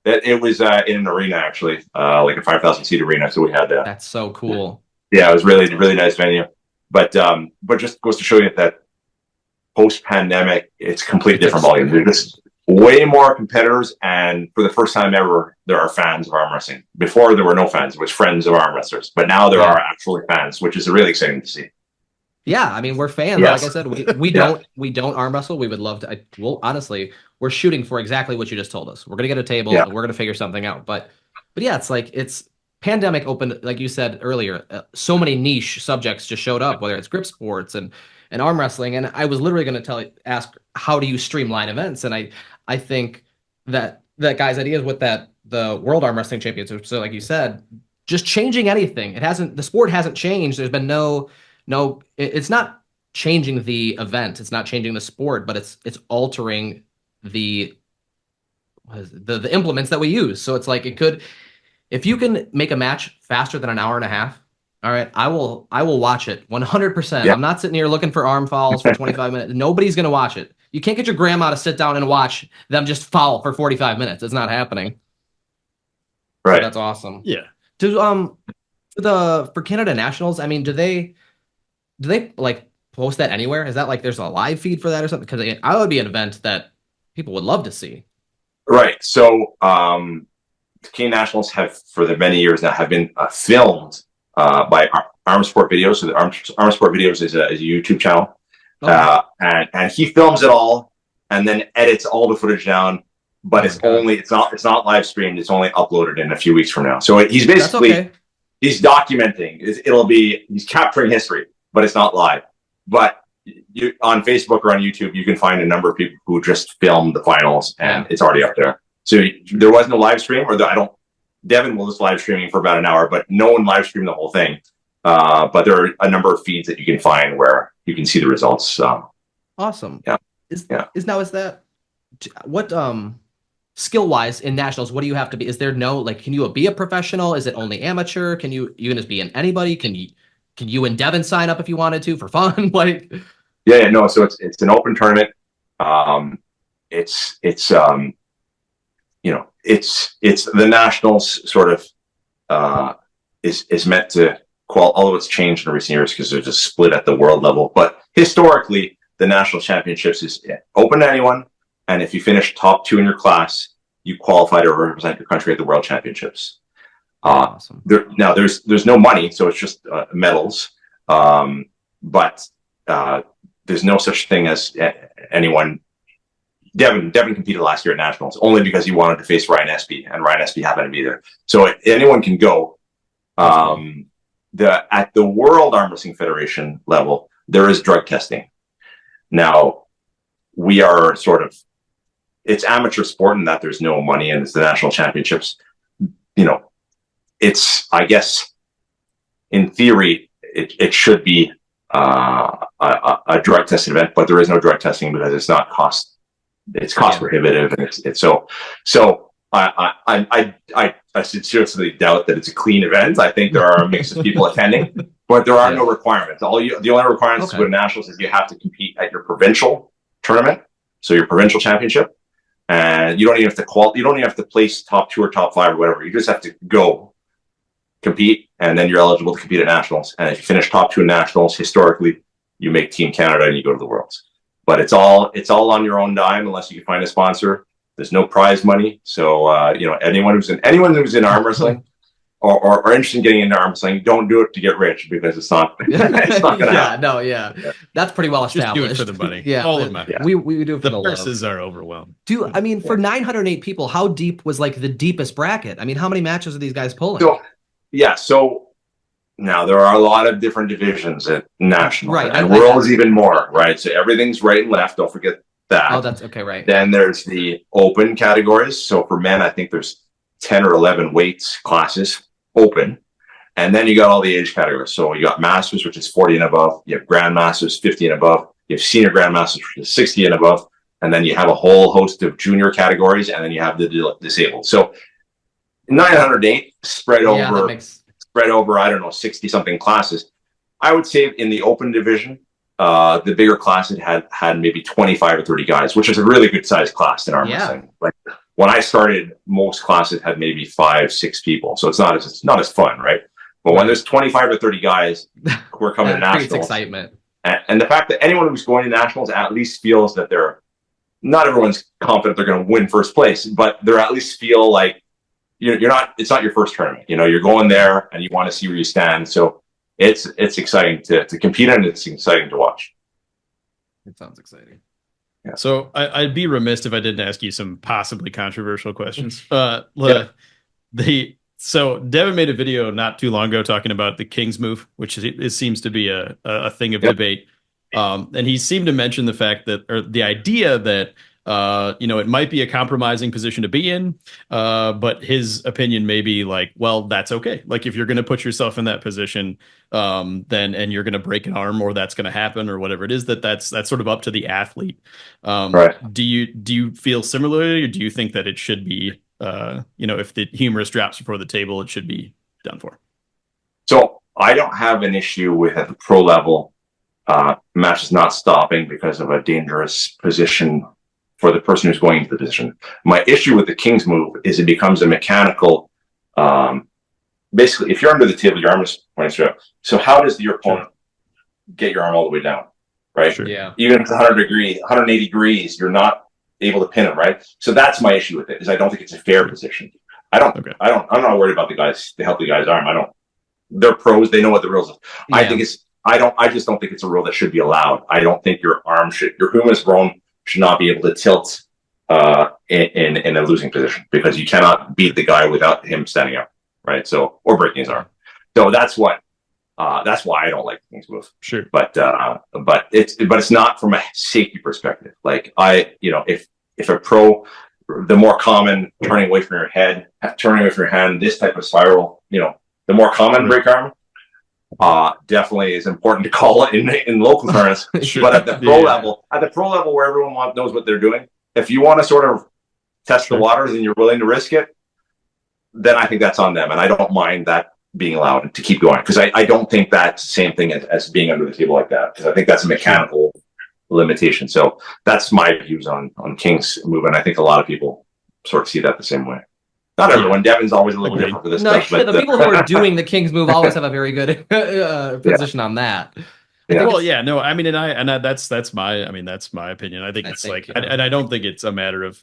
It was in an arena, actually, like a 5,000 seat arena. So we had That's so cool. Yeah, it was really nice venue. But just goes to show you that post pandemic, it's completely different volume. There's just way more competitors, and for the first time ever, there are fans of arm wrestling. Before, there were no fans; it was friends of arm wrestlers. But now there are actually fans, which is really exciting to see. Yeah, I mean, we're fans. Yes. Like I said, we don't arm wrestle. We would love to. Well, honestly, we're shooting for exactly what you just told us. We're gonna get a table and we're gonna figure something out. But yeah, it's like pandemic opened, like you said earlier. So many niche subjects just showed up, whether it's grip sports and arm wrestling. And I was literally gonna ask, how do you streamline events? And I think that guy's ideas with the World Arm Wrestling Championships. So like you said, just changing anything. The sport hasn't changed. There's been no, it's not changing the event. It's not changing the sport, but it's altering the implements that we use. So it's like if you can make a match faster than an hour and a half, all right, I will watch it 100%. I'm not sitting here looking for arm fouls for 25 minutes. Nobody's going to watch it. You can't get your grandma to sit down and watch them just foul for 45 minutes. It's not happening. Right. So that's awesome. Yeah. For Canada Nationals, I mean, do they like post that anywhere? Is that like there's a live feed for that or something? Because I would be an event that people would love to see. Right. So the Canadian Nationals have, for the many years now, have been filmed by Arm Sport Videos. So the Arm Sport Videos is a YouTube channel. Okay. And he films it all and then edits all the footage down. But it's not live streamed. It's only uploaded in a few weeks from now. So he's basically he's documenting. He's capturing history, but it's not live. But on Facebook or on YouTube, you can find a number of people who just filmed the finals, and it's already up there. So there was no live stream, Devin was live streaming for about an hour, but no one live streamed the whole thing. But there are a number of feeds that you can find where you can see the results. Awesome. Yeah. Is that what skill wise in nationals? What do you have to be? Is there no can you be a professional? Is it only amateur? Can you can just be in anybody? Can you and Devin sign up if you wanted to for fun? No. So it's an open tournament. It's the nationals sort of is meant to although it's changed in recent years because there's a split at the world level. But historically, the national championships is open to anyone, and if you finish top 2 in your class, you qualify to represent your country at the world championships. Awesome. There's no money, so it's just medals. But there's no such thing as anyone. Devin competed last year at nationals only because he wanted to face Ryan Espy, and Ryan Espy happened to be there. So anyone can go. At the World Arm Wrestling Federation level, there is drug testing. Now, we are it's amateur sport in that there's no money, and it's the national championships. It's, I guess, in theory, it should be a drug tested event, but there is no drug testing because it's not cost prohibitive, and it's so. I sincerely doubt that it's a clean event. I think there are a mix of people attending, but there are no requirements. The only requirements to go to nationals is you have to compete at your provincial tournament, so your provincial championship, and you don't even have to place top 2 or top 5 or whatever. You just have to go compete, and then you're eligible to compete at nationals. And if you finish top 2 in nationals, historically, you make Team Canada and you go to the Worlds. But it's all on your own dime unless you can find a sponsor. There's no prize money. So anyone who's in arm wrestling or interested in getting into arm wrestling, don't do it to get rich, because it's not gonna happen. That's pretty well established. Just do it for the money. All of them. We do it for the purses are overwhelmed. I mean, for 908 people, how deep was the deepest bracket? I mean, how many matches are these guys pulling? So now there are a lot of different divisions at national, right? And World is even more, right? So everything's right and left. Don't forget that. Oh, that's okay, right. Then there's the open categories. So for men, I think there's 10 or 11 weights classes open. And then you got all the age categories. So you got masters, which is 40 and above. You have grandmasters, 50 and above. You have senior grandmasters, which is 60 and above. And then you have a whole host of junior categories. And then you have the disabled. So 908 spread over, I don't know, 60 something classes. I would say in the open division, the bigger class had maybe 25 or 30 guys, which is a really good sized class in arm wrestling. when I started, most classes had maybe 5-6 people, so it's not as fun, right? But when there's 25 or 30 guys who are coming to nationals, excitement. And the fact that anyone who's going to nationals at least feels that not everyone's confident they're going to win first place, but they're at least feel like it's not your first tournament. You're going there and you want to see where you stand. So it's exciting to compete in. It's exciting to watch. It sounds exciting. Yeah. So I'd be remiss if I didn't ask you some possibly controversial questions. So Devin made a video not too long ago talking about the King's move, which it seems to be a thing of debate. And he seemed to mention the fact that, or the idea that, it might be a compromising position to be in, but his opinion may be like, well, that's okay. Like if you're going to put yourself in that position, and you're going to break an arm, or that's going to happen, or whatever it is, that's sort of up to the athlete. Right. Do you feel similarly, or do you think that it should be, if the humerus drops before the table, it should be done for? So I don't have an issue with at the pro level, matches not stopping because of a dangerous position for the person who's going into the position. My issue with the King's move is it becomes a mechanical, basically, if you're under the table, your arm is pointing straight up. So how does your opponent get your arm all the way down, right? Sure. Yeah. Even if it's 180 degrees, you're not able to pin him, right? So that's my issue with it, is I don't think it's a fair position. I'm not worried about the healthy guy's arm. They're pros, they know what the rules are. Yeah. I just don't think it's a rule that should be allowed. I don't think your humerus bone should not be able to tilt in a losing position, because you cannot beat the guy without him standing up, right? So, or breaking his arm. So that's why I don't like the King's move. Sure. But it's not from a safety perspective. Like if a pro, the more common turning away from your head, turning away from your hand, this type of spiral, the more common break arm, definitely is important to call it in local tournaments. Sure. But at the pro level where everyone knows what they're doing, if you want to sort of test the waters and you're willing to risk it, then I think that's on them. And I don't mind that being allowed to keep going, because I don't think that's the same thing as being under the table like that, because I think that's a mechanical limitation. So that's my views on King's move, and I think a lot of people sort of see that the same way. Not everyone. Devin's always a little different for this stuff. But the people who are doing the King's move always have a very good position on that. Yeah. Well, yeah, no, I mean, that's my opinion. I think and I don't think it's a matter of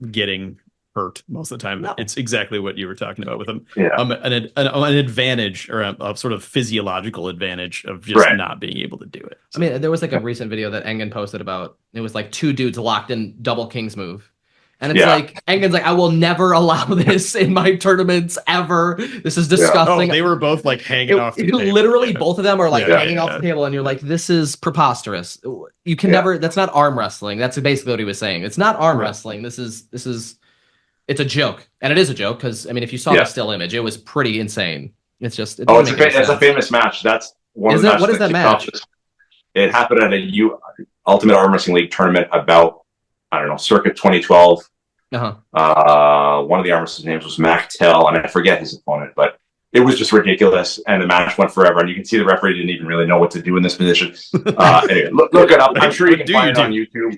getting hurt most of the time. No. It's exactly what you were talking about with them. Yeah. An advantage, or a sort of physiological advantage of just not being able to do it. So. I mean, there was like a recent video that Engen posted about, it was like 2 dudes locked in double King's move. And it's like, Engen's like, I will never allow this in my tournaments ever. This is disgusting. Oh, they were both like hanging off the table. Literally, both of them are like hanging off the table. And you're like, this is preposterous. You can never, that's not arm wrestling. That's basically what he was saying. It's not arm wrestling. This is, it's a joke. And it is a joke, because, I mean, if you saw the still image, it was pretty insane. It's just, it's a famous match. That's one of the matches. What is that match? It happened at a Ultimate Arm Wrestling League tournament about, I don't know, circa 2012. One of the arm wrestlers' names was Mactel, and I forget his opponent, but it was just ridiculous, and the match went forever. And you can see the referee didn't even really know what to do in this position. Anyway, look it up. I'm sure you can find it on YouTube.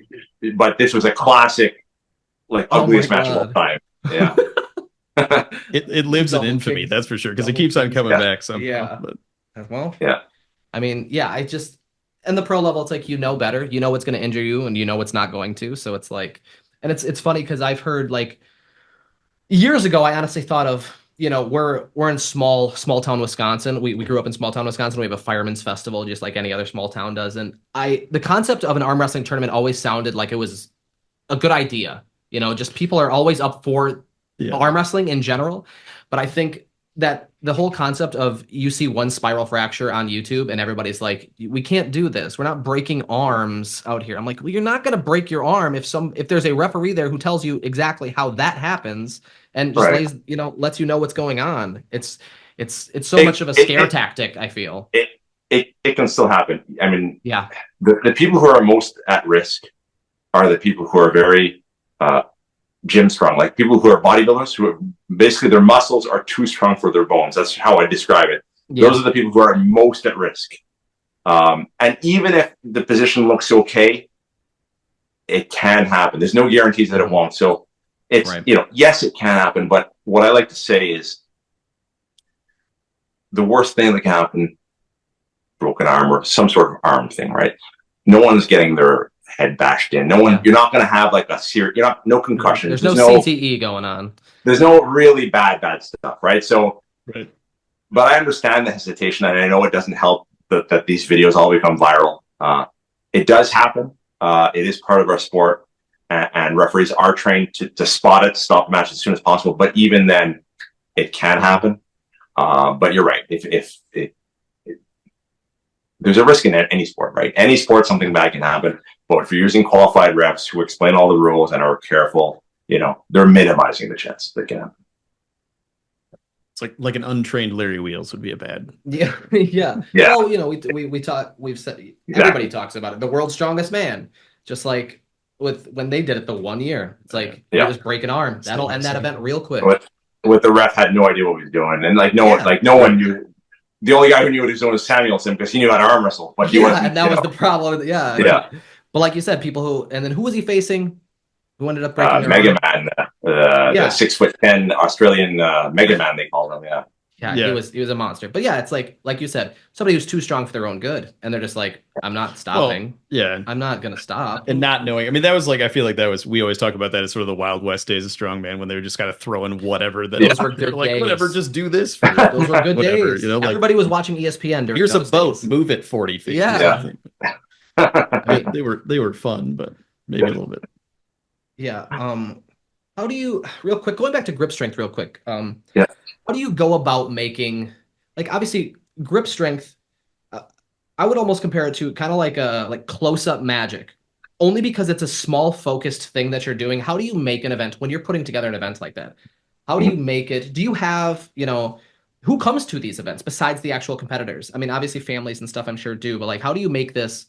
But this was a classic, like, ugliest match of all time. Yeah. it lives in infamy, that's for sure, because it keeps on coming back somehow. Yeah. But. Well, yeah. I mean, and the pro level, it's like, better. You know what's going to injure you, and you know what's not going to. So it's like, and it's funny, because I've heard, like, years ago, I honestly thought of, we're in small town Wisconsin. We grew up in small town Wisconsin. We have a fireman's festival, just like any other small town does. And the concept of an arm wrestling tournament always sounded like it was a good idea. Just people are always up for arm wrestling in general. But I think that the whole concept of, you see one spiral fracture on YouTube and everybody's like, we can't do this. We're not breaking arms out here. I'm like, well, you're not going to break your arm if there's a referee there who tells you exactly how that happens and just lets you know what's going on. It's so much of a scare tactic, I feel. It can still happen. I mean, the people who are most at risk are the people who are very gym strong, like people who are bodybuilders, who are basically, their muscles are too strong for their bones. That's how I describe it. Those are the people who are most at risk. And even if the position looks okay, it can happen. There's no guarantees that it won't. So It's, Right. yes, it can happen, but what I like to say is the worst thing that can happen, broken arm or some sort of arm thing, right? No one's getting their head bashed in. You're not going to have like a serious, no concussions. There's no CTE going on. There's no really bad stuff, right? So, Right. but I understand the hesitation, and I know it doesn't help that these videos all become viral. It does happen. It is part of our sport, and referees are trained to spot it, stop the match as soon as possible. But even then, it can happen. But you're right. If there's a risk in any sport, right? Any sport, something bad can happen. But if you're using qualified refs who explain all the rules and are careful, they're minimizing the chance that can happen. It's like an untrained Larry Wheels would be a bad. Yeah, yeah. Well, we talk. We've said everybody talks about it. The world's strongest man, just like when they did it the 1 year. It's like he was breaking arms. That'll end that event real quick. With the ref had no idea what he was doing, and no one knew. The only guy who knew what he was doing was Samuelson because he knew how to arm wrestle. But he wasn't. And that was the problem. Yeah. But like you said, people and then who was he facing? Who ended up breaking Mega Man, the 6'10" Australian Mega Man, they called him. Yeah, he was a monster. But yeah, it's like you said, somebody who's too strong for their own good, and they're just like, I'm not stopping. Well, I'm not gonna stop. And not knowing. I mean, that was I feel like we always talk about that as sort of the Wild West days of strongman when they were just kind of throwing whatever. Those were good days. Whatever, just do this. Those were good whatever, days. Everybody was watching ESPN. During here's a boat. Move it 40 feet. Yeah. They were fun, but maybe a little bit. Yeah. How do you real quick going back to grip strength real quick? How do you go about making obviously grip strength? I would almost compare it to kind of like close-up magic, only because it's a small focused thing that you're doing. How do you make an event when you're putting together an event like that? How do you make it? Do you have who comes to these events besides the actual competitors? I mean, obviously families and stuff I'm sure do, but how do you make this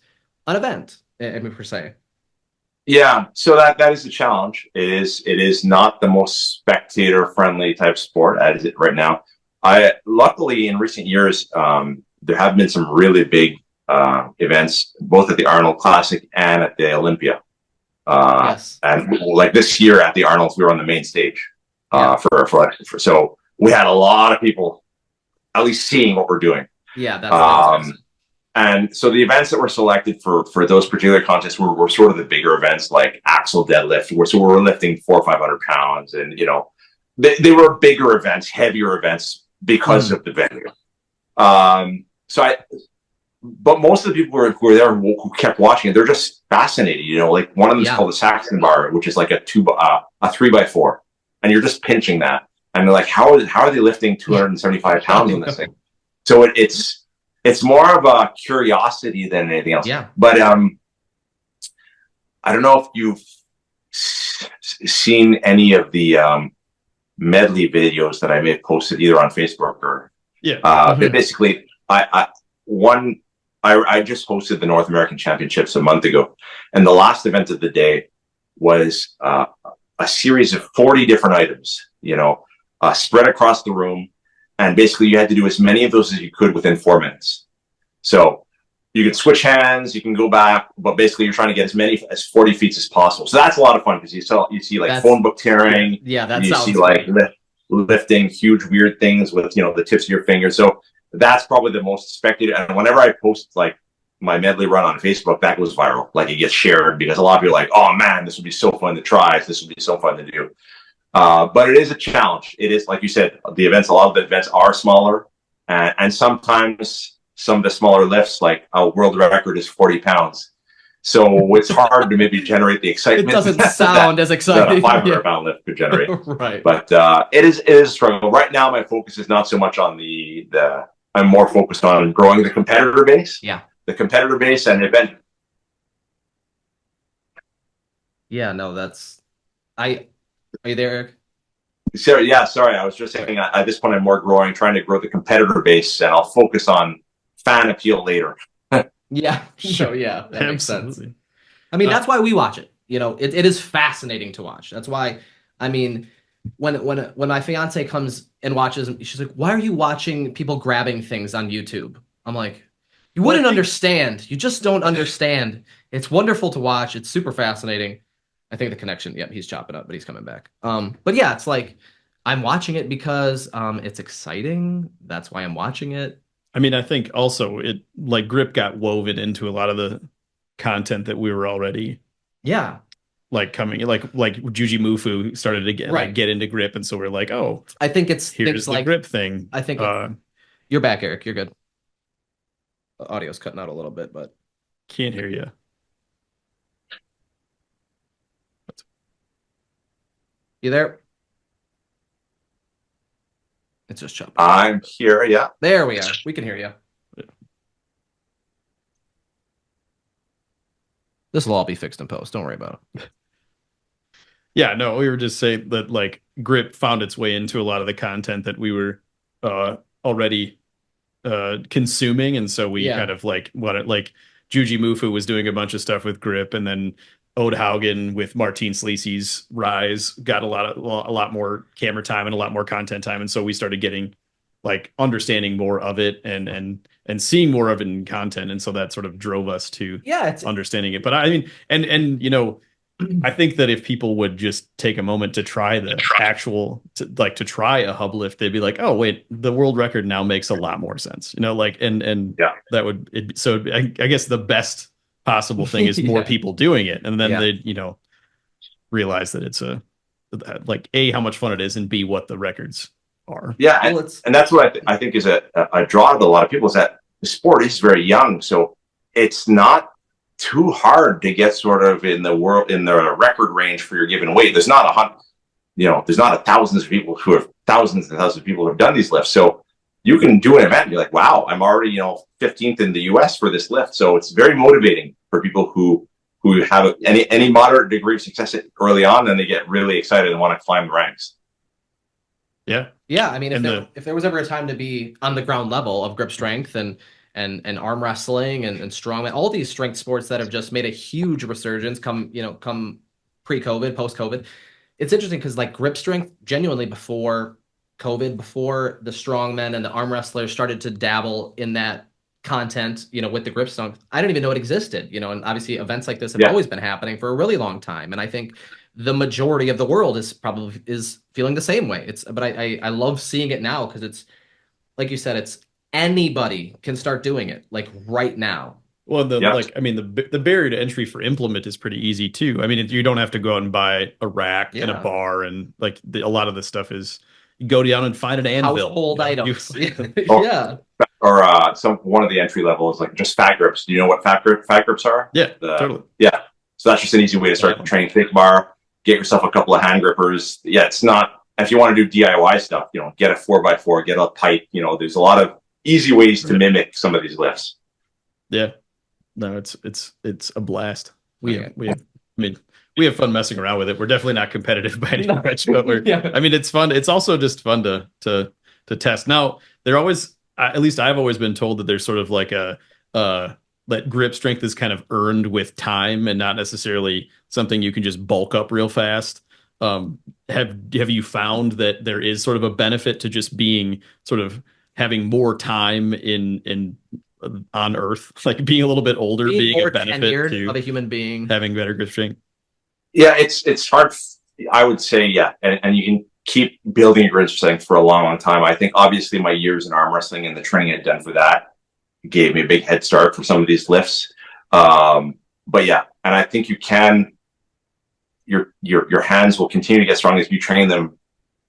an event per se? Yeah, so that is a challenge. It is not the most spectator friendly type sport as it right now. Luckily in recent years there have been some really big events both at the Arnold Classic and at the Olympia. Yes. And this year at the Arnold's we were on the main stage so we had a lot of people at least seeing what we're doing. Yeah, that's awesome. And so the events that were selected for those particular contests were sort of the bigger events like axle deadlift, so we're lifting 400 or 500 pounds, and they were bigger events, heavier events because of the venue. But most of the people who were there who kept watching it, they're just fascinated. One of them is called the Saxon bar, which is like a 3x4, and you're just pinching that, and they're like, how are they lifting 275 pounds on this thing? So it's more of a curiosity than anything else. Yeah. But I don't know if you've seen any of the medley videos that I may have posted either on Facebook or. Yeah. But basically, I just hosted the North American Championships a month ago, and the last event of the day was a series of 40 different items. Spread across the room. And basically, you had to do as many of those as you could within 4 minutes. So you can switch hands, you can go back, but basically, you're trying to get as many as 40 feet as possible. So that's a lot of fun because you see phone book tearing. Yeah, that you sounds see lifting huge weird things with the tips of your fingers. So that's probably the most spectated. And whenever I post my medley run on Facebook, that goes viral. It gets shared because a lot of people are like, "Oh man, this would be so fun to try. This would be so fun to do." But it is a challenge. It is, like you said, a lot of the events are smaller, and sometimes some of the smaller lifts, like a world record is 40 pounds. So it's hard to maybe generate the excitement. It doesn't sound as exciting. That a 500-pound lift could generate. Right. But it is a struggle. Right now, my focus is not so much on I'm more focused on growing the competitor base. Yeah. The competitor base and event. Yeah, no, are you there, Eric? Sorry, I was just saying at this point I'm more trying to grow the competitor base, and I'll focus on fan appeal later. Yeah, sure, yeah, that makes sense. I mean, that's why we watch it. It is fascinating to watch. That's why, I mean, when my fiance comes and watches, she's like, "Why are you watching people grabbing things on YouTube?" I'm like, "You wouldn't understand. You just don't understand. It's wonderful to watch. It's super fascinating." I think the connection, yep, he's chopping up, but he's coming back. But yeah, it's like I'm watching it because it's exciting. That's why I'm watching it. I mean, I think also it like grip got woven into a lot of the content that we were already Yeah. like coming like Juji Mufu started to get into grip, and so we're like, oh, I think it's here's the like grip thing. I think you're back, Eric. You're good. The audio's cutting out a little bit, but can't hear you. You there? It's just chopping. I'm here. Yeah. There we are. We can hear you. This will all be fixed in post. Don't worry about it. Yeah, no, we were just saying that like grip found its way into a lot of the content that we were already consuming, and so we kind of like Juji Mufu was doing a bunch of stuff with grip, and then Ode Haugen with Martine Sleazy's Rise got a lot more camera time and a lot more content time, and so we started getting like understanding more of it and seeing more of it in content, and so that sort of drove us to understanding it. But I mean, and you know, I think that if people would just take a moment to try the actual to try a hub lift, they'd be like, oh wait, the world record now makes a lot more sense, you know, like and that would so I guess the best possible thing is more people doing it, and then they, you know, realize that it's like A, how much fun it is, and B, what the records are. Yeah, and that's what I think is a draw to a lot of people, is that the sport is very young, so it's not too hard to get sort of in the record range for your given weight. There's not thousands and thousands of people who have done these lifts, so you can do an event and be like, wow, I'm already, you know, 15th in the US for this lift. So it's very motivating for people who have any moderate degree of success early on, and they get really excited and want to climb the ranks. Yeah. Yeah. I mean, if there was ever a time to be on the ground level of grip strength and arm wrestling and strongman, all these strength sports that have just made a huge resurgence come pre-COVID, post-COVID. It's interesting because like grip strength, genuinely before COVID, before the strongmen and the arm wrestlers started to dabble in that content, you know, with the grip strength, I didn't even know it existed, you know, and obviously events like this have always been happening for a really long time. And I think the majority of the world is feeling the same way. But I love seeing it now because it's, like you said, it's anybody can start doing it like right now. Well, the barrier to entry for implement is pretty easy too. I mean, you don't have to go out and buy a rack and a bar, and like a lot of this stuff is you go down and find an anvil. Household items. Or one of the entry level is like just fat grips. Do you know what fat grips are? Yeah, totally. Yeah. So that's just an easy way to start training thick bar. Get yourself a couple of hand grippers. Yeah, it's not, if you want to do DIY stuff, you know, get a 4x4, get a pipe. You know, there's a lot of easy ways to mimic some of these lifts. Yeah. No, it's a blast. We have fun messing around with it. We're definitely not competitive by any stretch, but I mean, it's fun. It's also just fun to test. Now, they're always, at least I've always been told that there's sort of like that grip strength is kind of earned with time and not necessarily something you can just bulk up real fast. Have you found that there is sort of a benefit to just being sort of having more time on Earth, like being a little bit older, being a benefit to of a human being, having better grip strength? Yeah, it's hard. I would say, yeah, and you can keep building your grip strength for a long, long time. I think obviously my years in arm wrestling and the training I'd done for that gave me a big head start for some of these lifts. But yeah, and I think you can. Your hands will continue to get strong as you train them.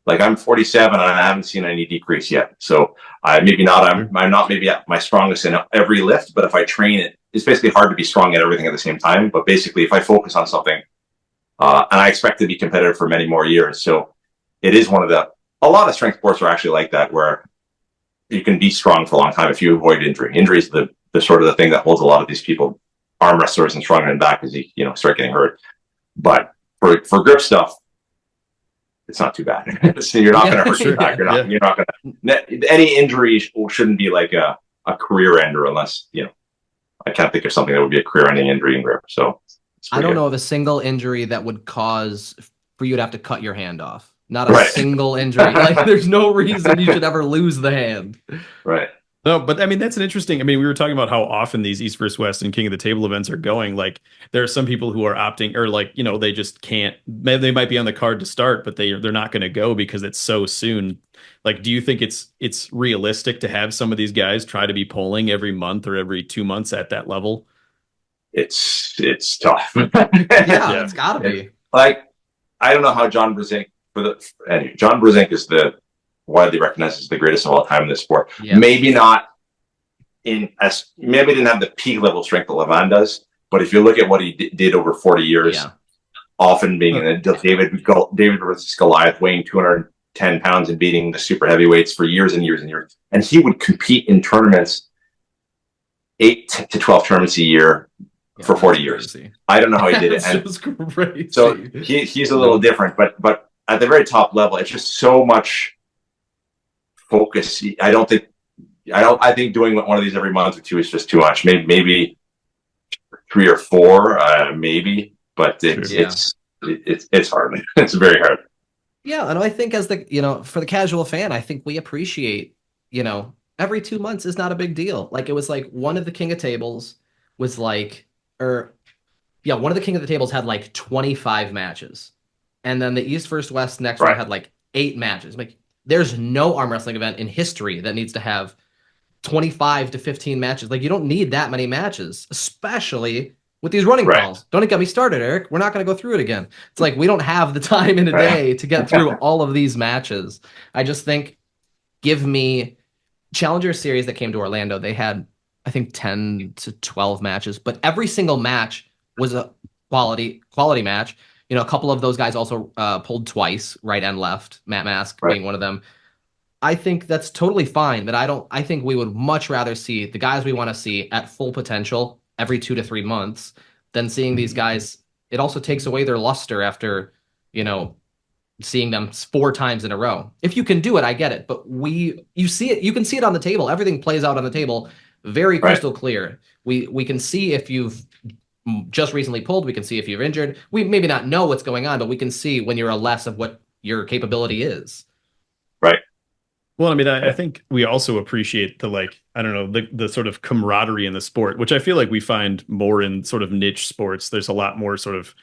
Like I'm 47 and I haven't seen any decrease yet. So I'm not maybe at my strongest in every lift, but if I train it, it's basically hard to be strong at everything at the same time. But basically, if I focus on something, and I expect to be competitive for many more years. So it is a lot of strength sports are actually like that, where you can be strong for a long time if you avoid injury. Injury is the sort of the thing that holds a lot of these people, arm wrestlers and strongmen, back as you start getting hurt. But for grip stuff, it's not too bad. So you're not going to hurt your back. You're not going to. Any injury shouldn't be like a career ender, unless I can't think of something that would be a career-ending injury in grip. So I don't know of a single injury that would cause for you to have to cut your hand off. Not a single injury. Like there's no reason you should ever lose the hand. Right. No, but I mean that's an interesting. I mean, we were talking about how often these East versus West and King of the Table events are going. Like, there are some people who are opting, or like, they just can't. They might be on the card to start, but they're not going to go because it's so soon. Like, do you think it's realistic to have some of these guys try to be polling every month or every 2 months at that level? It's tough. Yeah, Yeah, it's got to be. Like, I don't know how John Brzenk anyway, John Brzenk is the widely recognized as the greatest of all time in this sport. Yes. Maybe not maybe didn't have the peak level strength that Levan does, but if you look at what he did over 40 years, Yeah. often being in a David versus Goliath, weighing 210 pounds and beating the super heavyweights for years and years and years, and he would compete in tournaments, 8 to 12 tournaments a year for 40 years. Crazy. I don't know how he did it. That's just crazy. So he's a little different, but at the very top level, it's just so much focus. I think doing one of these every month or two is just too much. Maybe 3 or 4, maybe, but it's hard. It's very hard. Yeah, and I think as for the casual fan, I think we appreciate, every 2 months is not a big deal. Like, it was like one of the King of Tables was like, one of the King of the Tables had like 25 matches. And then the East versus West next one had like 8 matches. Like, there's no arm wrestling event in history that needs to have 25 to 15 matches. Like, you don't need that many matches, especially with these running calls. Don't get me started, Eric. We're not going to go through it again. It's like we don't have the time in a day to get through all of these matches. I just think, give me Challenger Series that came to Orlando. They had, I think, 10 to 12 matches, but every single match was a quality match. A couple of those guys also pulled twice, right and left, Matt Mask being one of them. I think that's totally fine, but I think we would much rather see the guys we want to see at full potential every 2 to 3 months than seeing these guys. It also takes away their luster after, seeing them 4 times in a row. If you can do it, I get it, but you see it, you can see it on the table. Everything plays out on the table very crystal clear. We can see if you've just recently pulled, we can see if you're injured. We maybe not know what's going on, but we can see when you're a less of what your capability is. Right. Well, I mean, I think we also appreciate the sort of camaraderie in the sport, which I feel like we find more in sort of niche sports. There's a lot more sort of,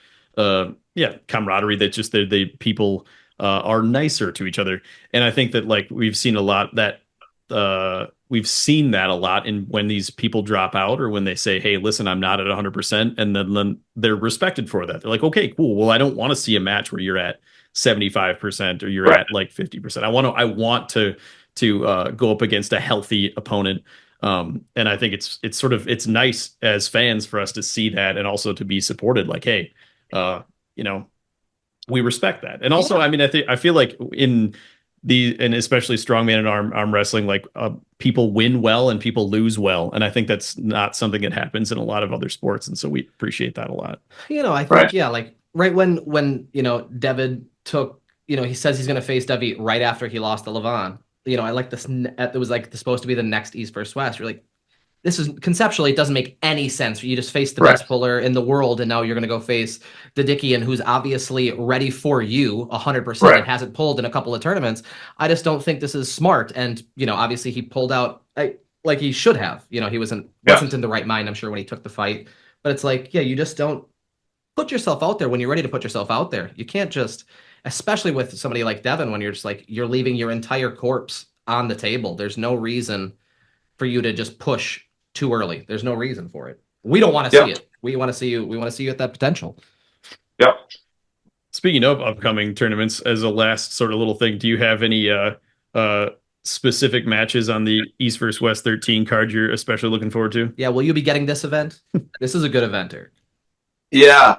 camaraderie that just the people are nicer to each other. And I think that we've seen a lot a lot in when these people drop out or when they say, hey, listen, I'm not at 100%. And then they're respected for that. They're like, okay, cool. Well, I don't want to see a match where you're at 75% or you're at like 50%. I want to go up against a healthy opponent. And I think it's nice as fans for us to see that and also to be supported. Like, hey, we respect that. And also, I mean, I feel like and especially strongman and arm wrestling, people win well and people lose well. And I think that's not something that happens in a lot of other sports. And so we appreciate that a lot. I think, right when, David took, he says he's going to face David right after he lost to Levan. I like this. It was supposed to be the next East versus West. You're like, this is conceptually, it doesn't make any sense. You just face the best puller in the world, and now you're going to go face the Dickian, who's obviously ready for you 100% and hasn't pulled in a couple of tournaments. I just don't think this is smart. And obviously he pulled out like he should have. He wasn't in the right mind, I'm sure, when he took the fight. But it's like, you just don't put yourself out there when you're ready to put yourself out there. You can't just, especially with somebody like Devin, when you're just you're leaving your entire corpse on the table. There's no reason for you to just push too early. There's no reason for it. We don't want to see it. We want to see you. We want to see you at that potential. Yep. Speaking of upcoming tournaments, as a last sort of little thing, do you have any specific matches on the East vs. West 13 card you're especially looking forward to? Yeah. Will you be getting this event? This is a good event, Eric. Yeah.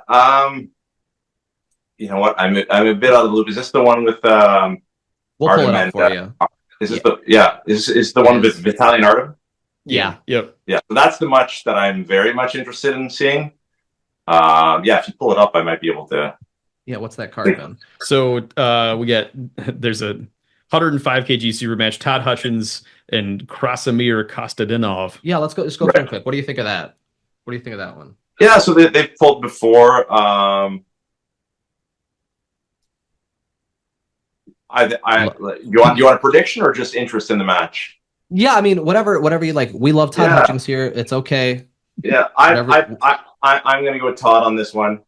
You know what? I'm a bit out of the loop. Is this the one with we'll pull it up for you. Is this is the one with Vitaly Artem? Yeah. Yep. Yeah. So that's the match that I'm very much interested in seeing. If you pull it up, I might be able to. Yeah. What's that card then? So there's a 105 kg super match, Todd Hutchins and Krasimir Kostadinov. Yeah. Let's go through quick. What do you think of that? What do you think of that one? Yeah. So they've pulled before. You want a prediction or just interest in the match? Yeah, I mean, whatever you like. We love Todd Hutchings here. It's okay. Yeah, I'm gonna go with Todd on this one.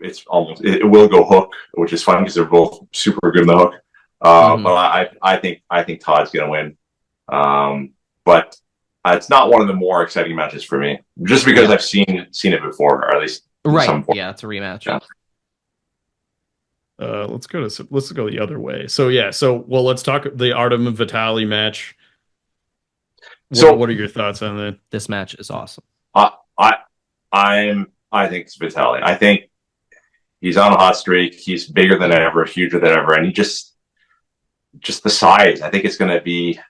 It will go Hook, which is fun because they're both super good in the Hook. But I think Todd's gonna win. But it's not one of the more exciting matches for me, just because I've seen it before, or at least right. Yeah, it's a rematch. Yeah. Let's go the other way. So let's talk the Artem and Vitaly match. What are your thoughts on that? This match is awesome. I think it's Vitaly. I think he's on a hot streak. He's bigger than ever, huger than ever, and he just the size. I think it'll be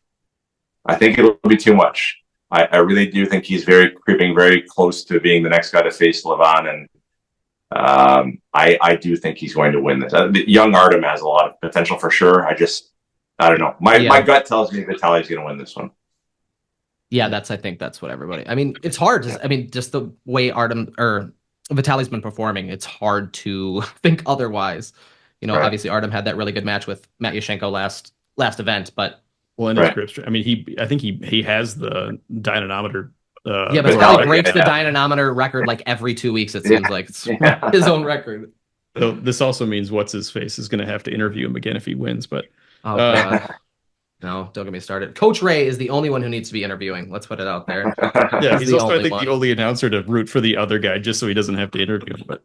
too much. I really do think he's creeping very close to being the next guy to face Levan, and I do think he's going to win this. Young Artem has a lot of potential for sure. I don't know. My gut tells me Vitaly's going to win this one. Yeah, I think that's what everybody. I mean, it's hard. Just the way Artem or Vitaly's been performing, it's hard to think otherwise. Obviously Artem had that really good match with Matt Yashenko last event, but and his grip strength. I mean, I think he has the dynamometer. But Vitaly breaks the dynamometer record like every 2 weeks. It seems like it's his own record. So this also means what's his face is going to have to interview him again if he wins. But God. No, don't get me started. Coach Ray is the only one who needs to be interviewing. Let's put it out there. Yeah, he's also I think the only announcer to root for the other guy just so he doesn't have to interview him. But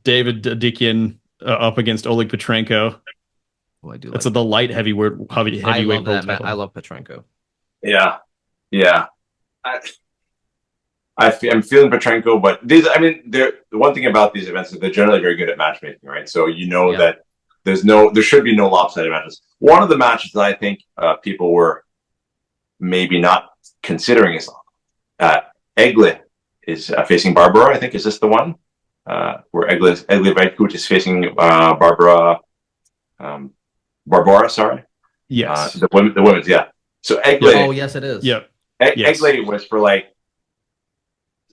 David Dikian up against Oleg Petrenko. Oh, I do. That's the light heavyweight. I love that, man. I love Petrenko. Yeah. I'm feeling Petrenko, but the one thing about these events is they're generally very good at matchmaking, right? So that there should be no lopsided matches. One of the matches that I think people were maybe not considering is Egle is facing Barbara. I think is this the one where Egle Vaitkut is facing Barbara. Barbara, sorry. Yes. The women's, yeah. So Egle. Oh, yes, it is. Yep. Egle was for like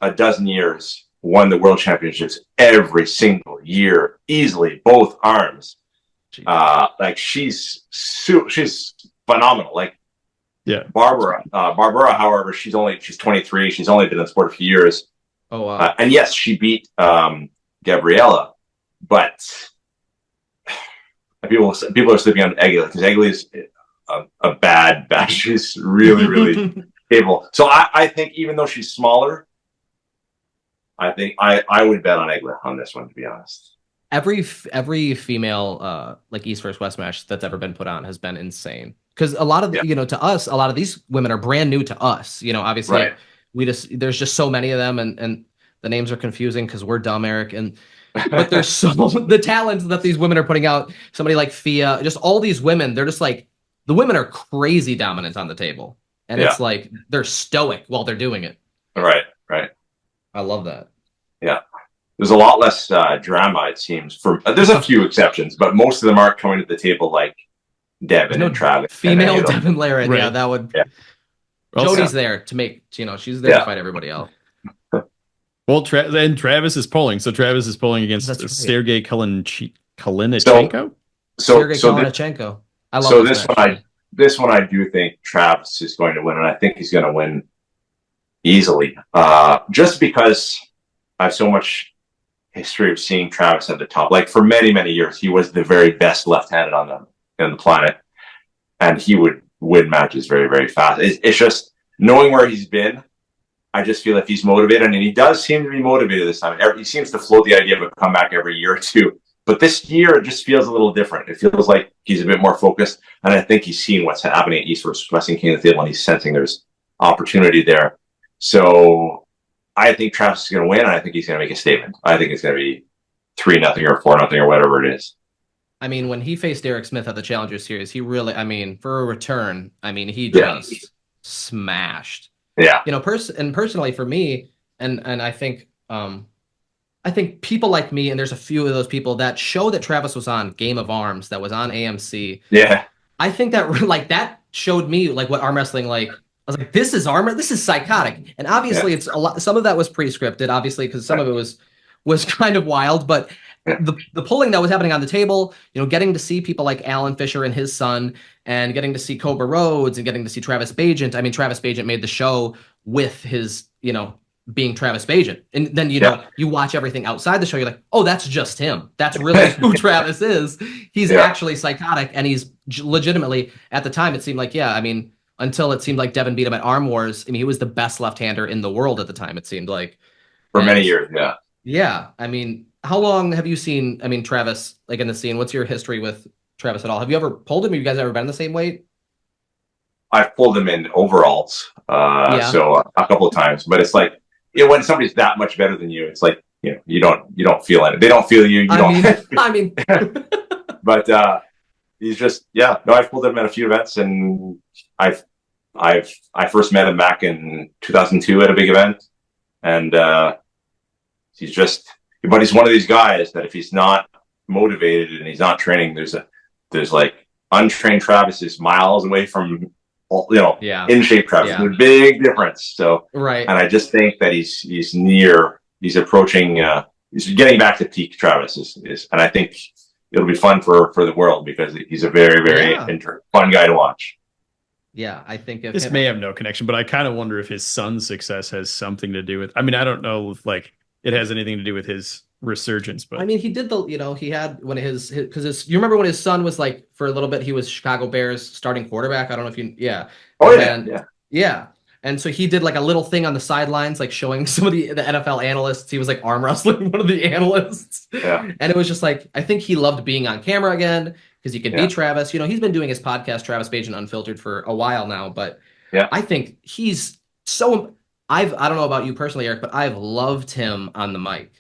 a dozen years, won the world championships every single year, easily, both arms. She's phenomenal. Barbara, however, she's 23. She's only been in the sport a few years. Oh, wow. And yes, she beat Gabriella, but people are sleeping on Egle because Egle is a bad. She's really, really capable. So I think even though she's smaller, I think I would bet on Egle on this one, to be honest. Every female East versus West match that's ever been put on has been insane. Because a lot of to us, a lot of these women are brand new to us. Obviously, there's just so many of them, and the names are confusing because we're dumb, Eric. But there's the talents that these women are putting out. Somebody like Fia, just all these women. They're just like the women are crazy dominant on the table, and it's like they're stoic while they're doing it. Right. I love that. Yeah. There's a lot less drama, it seems. There's a few exceptions, but most of them aren't coming to the table like Devin and Travis. Female Devin Laren, right. That would. Yeah. Jody's there to make, she's there to fight everybody out. Well, and Travis is polling. So Travis is polling against Sergey Kalinichenko. Sergey Kalinichenko. I love this one I do think Travis is going to win, and I think he's going to win easily. Just because I have so much history of seeing Travis at the top. Like for many, many years, he was the very best left-handed on the planet, and he would win matches very, very fast. It's just knowing where he's been. I just feel if he's motivated, and he does seem to be motivated this time. He seems to float the idea of a comeback every year or two. But this year, it just feels a little different. It feels like he's a bit more focused, and I think he's seeing what's happening at East versus West King of the Field, and he's sensing there's opportunity there. So I think Travis is going to win, and I think he's going to make a statement. I think it's going to be 3-0 or 4-0 or whatever it is. I mean, when he faced Derek Smith at the Challenger Series, he really, for a return, he just smashed. Yeah. Personally for me, and I think people like me, and there's a few of those people, that show that Travis was on, Game of Arms, that was on AMC. Yeah. I think that that showed me what arm wrestling like. I was like, this is psychotic. And obviously it's a lot. Some of that was pre-scripted, obviously, because some of it was was kind of wild, but the pulling that was happening on the table, getting to see people like Alan Fisher and his son, and getting to see Cobra Rhodes and getting to see Travis Bagent. I mean, Travis Bagent made the show with his, being Travis Bagent. And then, you watch everything outside the show, you're like, oh, that's just him. That's really who Travis is. He's actually psychotic, and he's legitimately, at the time, it seemed like, until it seemed like Devin beat him at Arm Wars. I mean, he was the best left-hander in the world at the time, it seemed like. For many years, yeah. Yeah, I mean, how long have you seen, Travis, like, in the scene? What's your history with Travis at all? Have you ever pulled him? Have you guys ever been the same weight? I've pulled him in overalls, so a couple of times. But it's like, when somebody's that much better than you, it's like, you don't feel it. They don't feel you. I mean, but he's just, I've pulled him at a few events, and I first met him back in 2002 at a big event, and he's one of these guys that if he's not motivated and he's not training, there's like untrained Travis is miles away from in shape Travis. There's a big difference. So right, and I just think that he's approaching, he's getting back to peak Travis is, and I think it'll be fun for the world because he's a very, very fun guy to watch. Yeah, I think this may have no connection, but I kind of wonder if his son's success has something to do with. I mean, I don't know if like it has anything to do with his resurgence, but I mean, he did he had when his because you remember when his son was like for a little bit he was Chicago Bears starting quarterback. I don't know if you yeah. And so he did like a little thing on the sidelines, like showing some of the NFL analysts. He was like arm wrestling one of the analysts. Yeah. And it was just like, I think he loved being on camera again because he could beat Travis. He's been doing his podcast, Travis Bagent Unfiltered, for a while now. But I think he's so, I don't know about you personally, Eric, but I've loved him on the mic.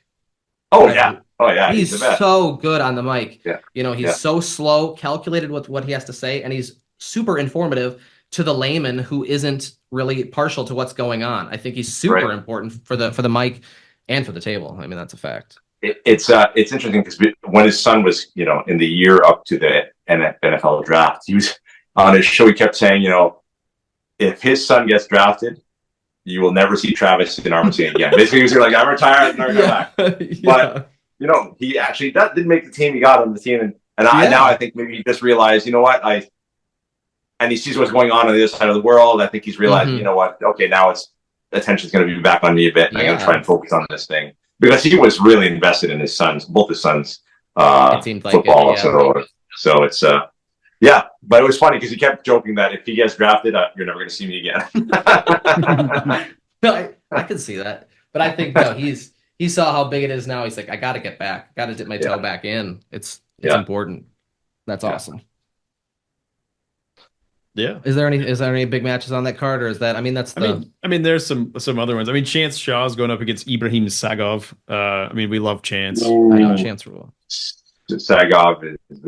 Oh, yeah. He's the best. so good on the mic. Yeah. He's so slow, calculated with what he has to say, and he's super informative to the layman who isn't really partial to what's going on. I think he's super important for the mic and for the table. I mean, that's a fact. It's interesting because when his son was, in the year up to the NFL draft, he was on his show. He kept saying, if his son gets drafted, you will never see Travis in arm wrestling again. Basically, he was like, I'm retired, I'm never come back. But he actually did make the team. He got on the team, and now I think maybe he just realized, and he sees what's going on the other side of the world. I think he's realized, okay, now attention's going to be back on me a bit. And I'm going to try and focus on this thing because he was really invested in both his sons, football. So it's but it was funny because he kept joking that if he gets drafted, you're never going to see me again. No, I can see that, but I think he saw how big it is now. He's like, I got to get back, got to dip my toe back in. It's important. That's awesome. Yeah. Is there any big matches on that card, or is that? I mean, that's I mean, there's some other ones. I mean, Chance Shaw's going up against Ibrahim Sagov. I mean, we love Chance. I know Chance rule. Sagov is.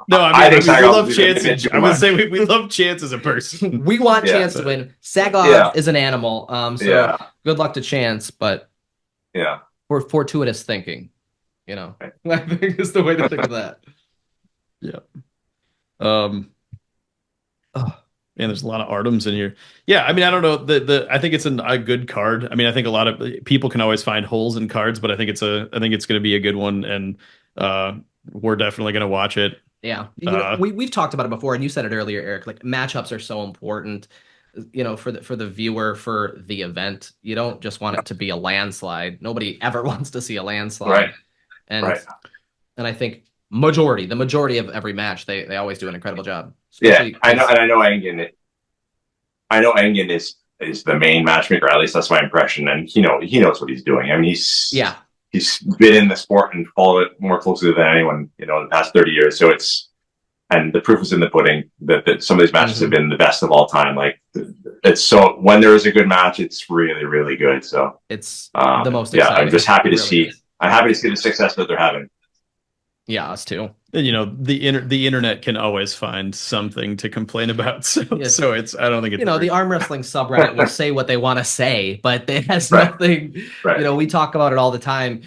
No, I mean, we love Chance. I would say we love Chance as a person. We want Chance to win. Sagov is an animal. So good luck to Chance, but for fortuitous thinking, I think is the way to think of that. Yeah. Man, there's a lot of Artems in here. Yeah, I mean, I don't know. I think it's a good card. I mean, I think a lot of people can always find holes in cards, but I think it's going to be a good one, and we're definitely going to watch it. Yeah, we've talked about it before, and you said it earlier, Eric. Like matchups are so important, for the viewer, for the event. You don't just want it to be a landslide. Nobody ever wants to see a landslide, right? And I think the majority of every match, they always do an incredible job. I know Engen. I know Engen is the main matchmaker. At least that's my impression, and he knows what he's doing. I mean, he's been in the sport and followed it more closely than anyone, in the past 30 years. So and the proof is in the pudding that some of these matches have been the best of all time. Like when there is a good match, it's really, really good. So it's the most exciting. I'm just happy to see. I'm happy to see the success that they're having. Yeah, us too. And, the internet can always find something to complain about. So it's, I don't think it's, the arm wrestling subreddit will say what they want to say, but it has nothing, we talk about it all the time,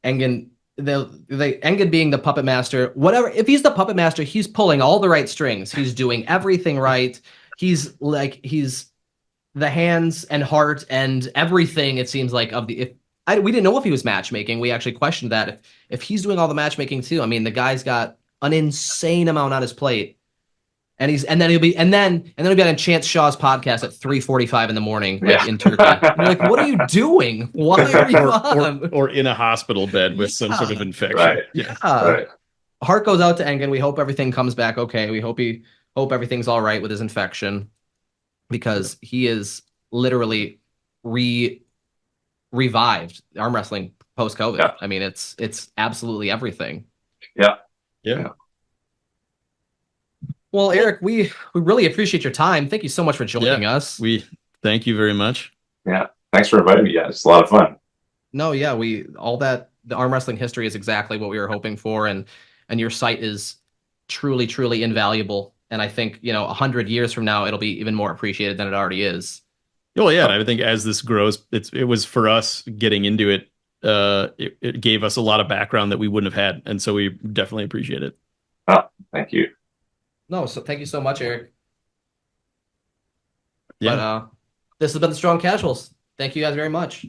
Engen, Engen being the puppet master, whatever, if he's the puppet master, he's pulling all the right strings. He's doing everything right. He's the hands and heart and everything, it seems like, we didn't know if he was matchmaking. We actually questioned that if he's doing all the matchmaking too. I mean, the guy's got an insane amount on his plate, and then he'll be on Chance Shaw's podcast at 3:45 in the morning, like in Turkey. And you're like, what are you doing? Why are you on? Or in a hospital bed with some sort of infection. Right. Yeah. Right. Heart goes out to Engen. We hope everything comes back okay. We hope everything's all right with his infection, because he is literally revived arm wrestling post COVID. Yeah. I mean, it's absolutely everything. Yeah. Well, Eric, we really appreciate your time. Thank you so much for joining us. We thank you very much. Yeah. Thanks for inviting me, guys. It's a lot of fun. No, yeah, the arm wrestling history is exactly what we were hoping for, and your site is truly, truly invaluable. And I think, 100 years from now, it'll be even more appreciated than it already is. Oh yeah, I think as this grows, it was for us getting into it. It gave us a lot of background that we wouldn't have had, and so we definitely appreciate it. Oh, thank you. No, so thank you so much, Eric. Yeah. But this has been the Strong Casuals. Thank you guys very much.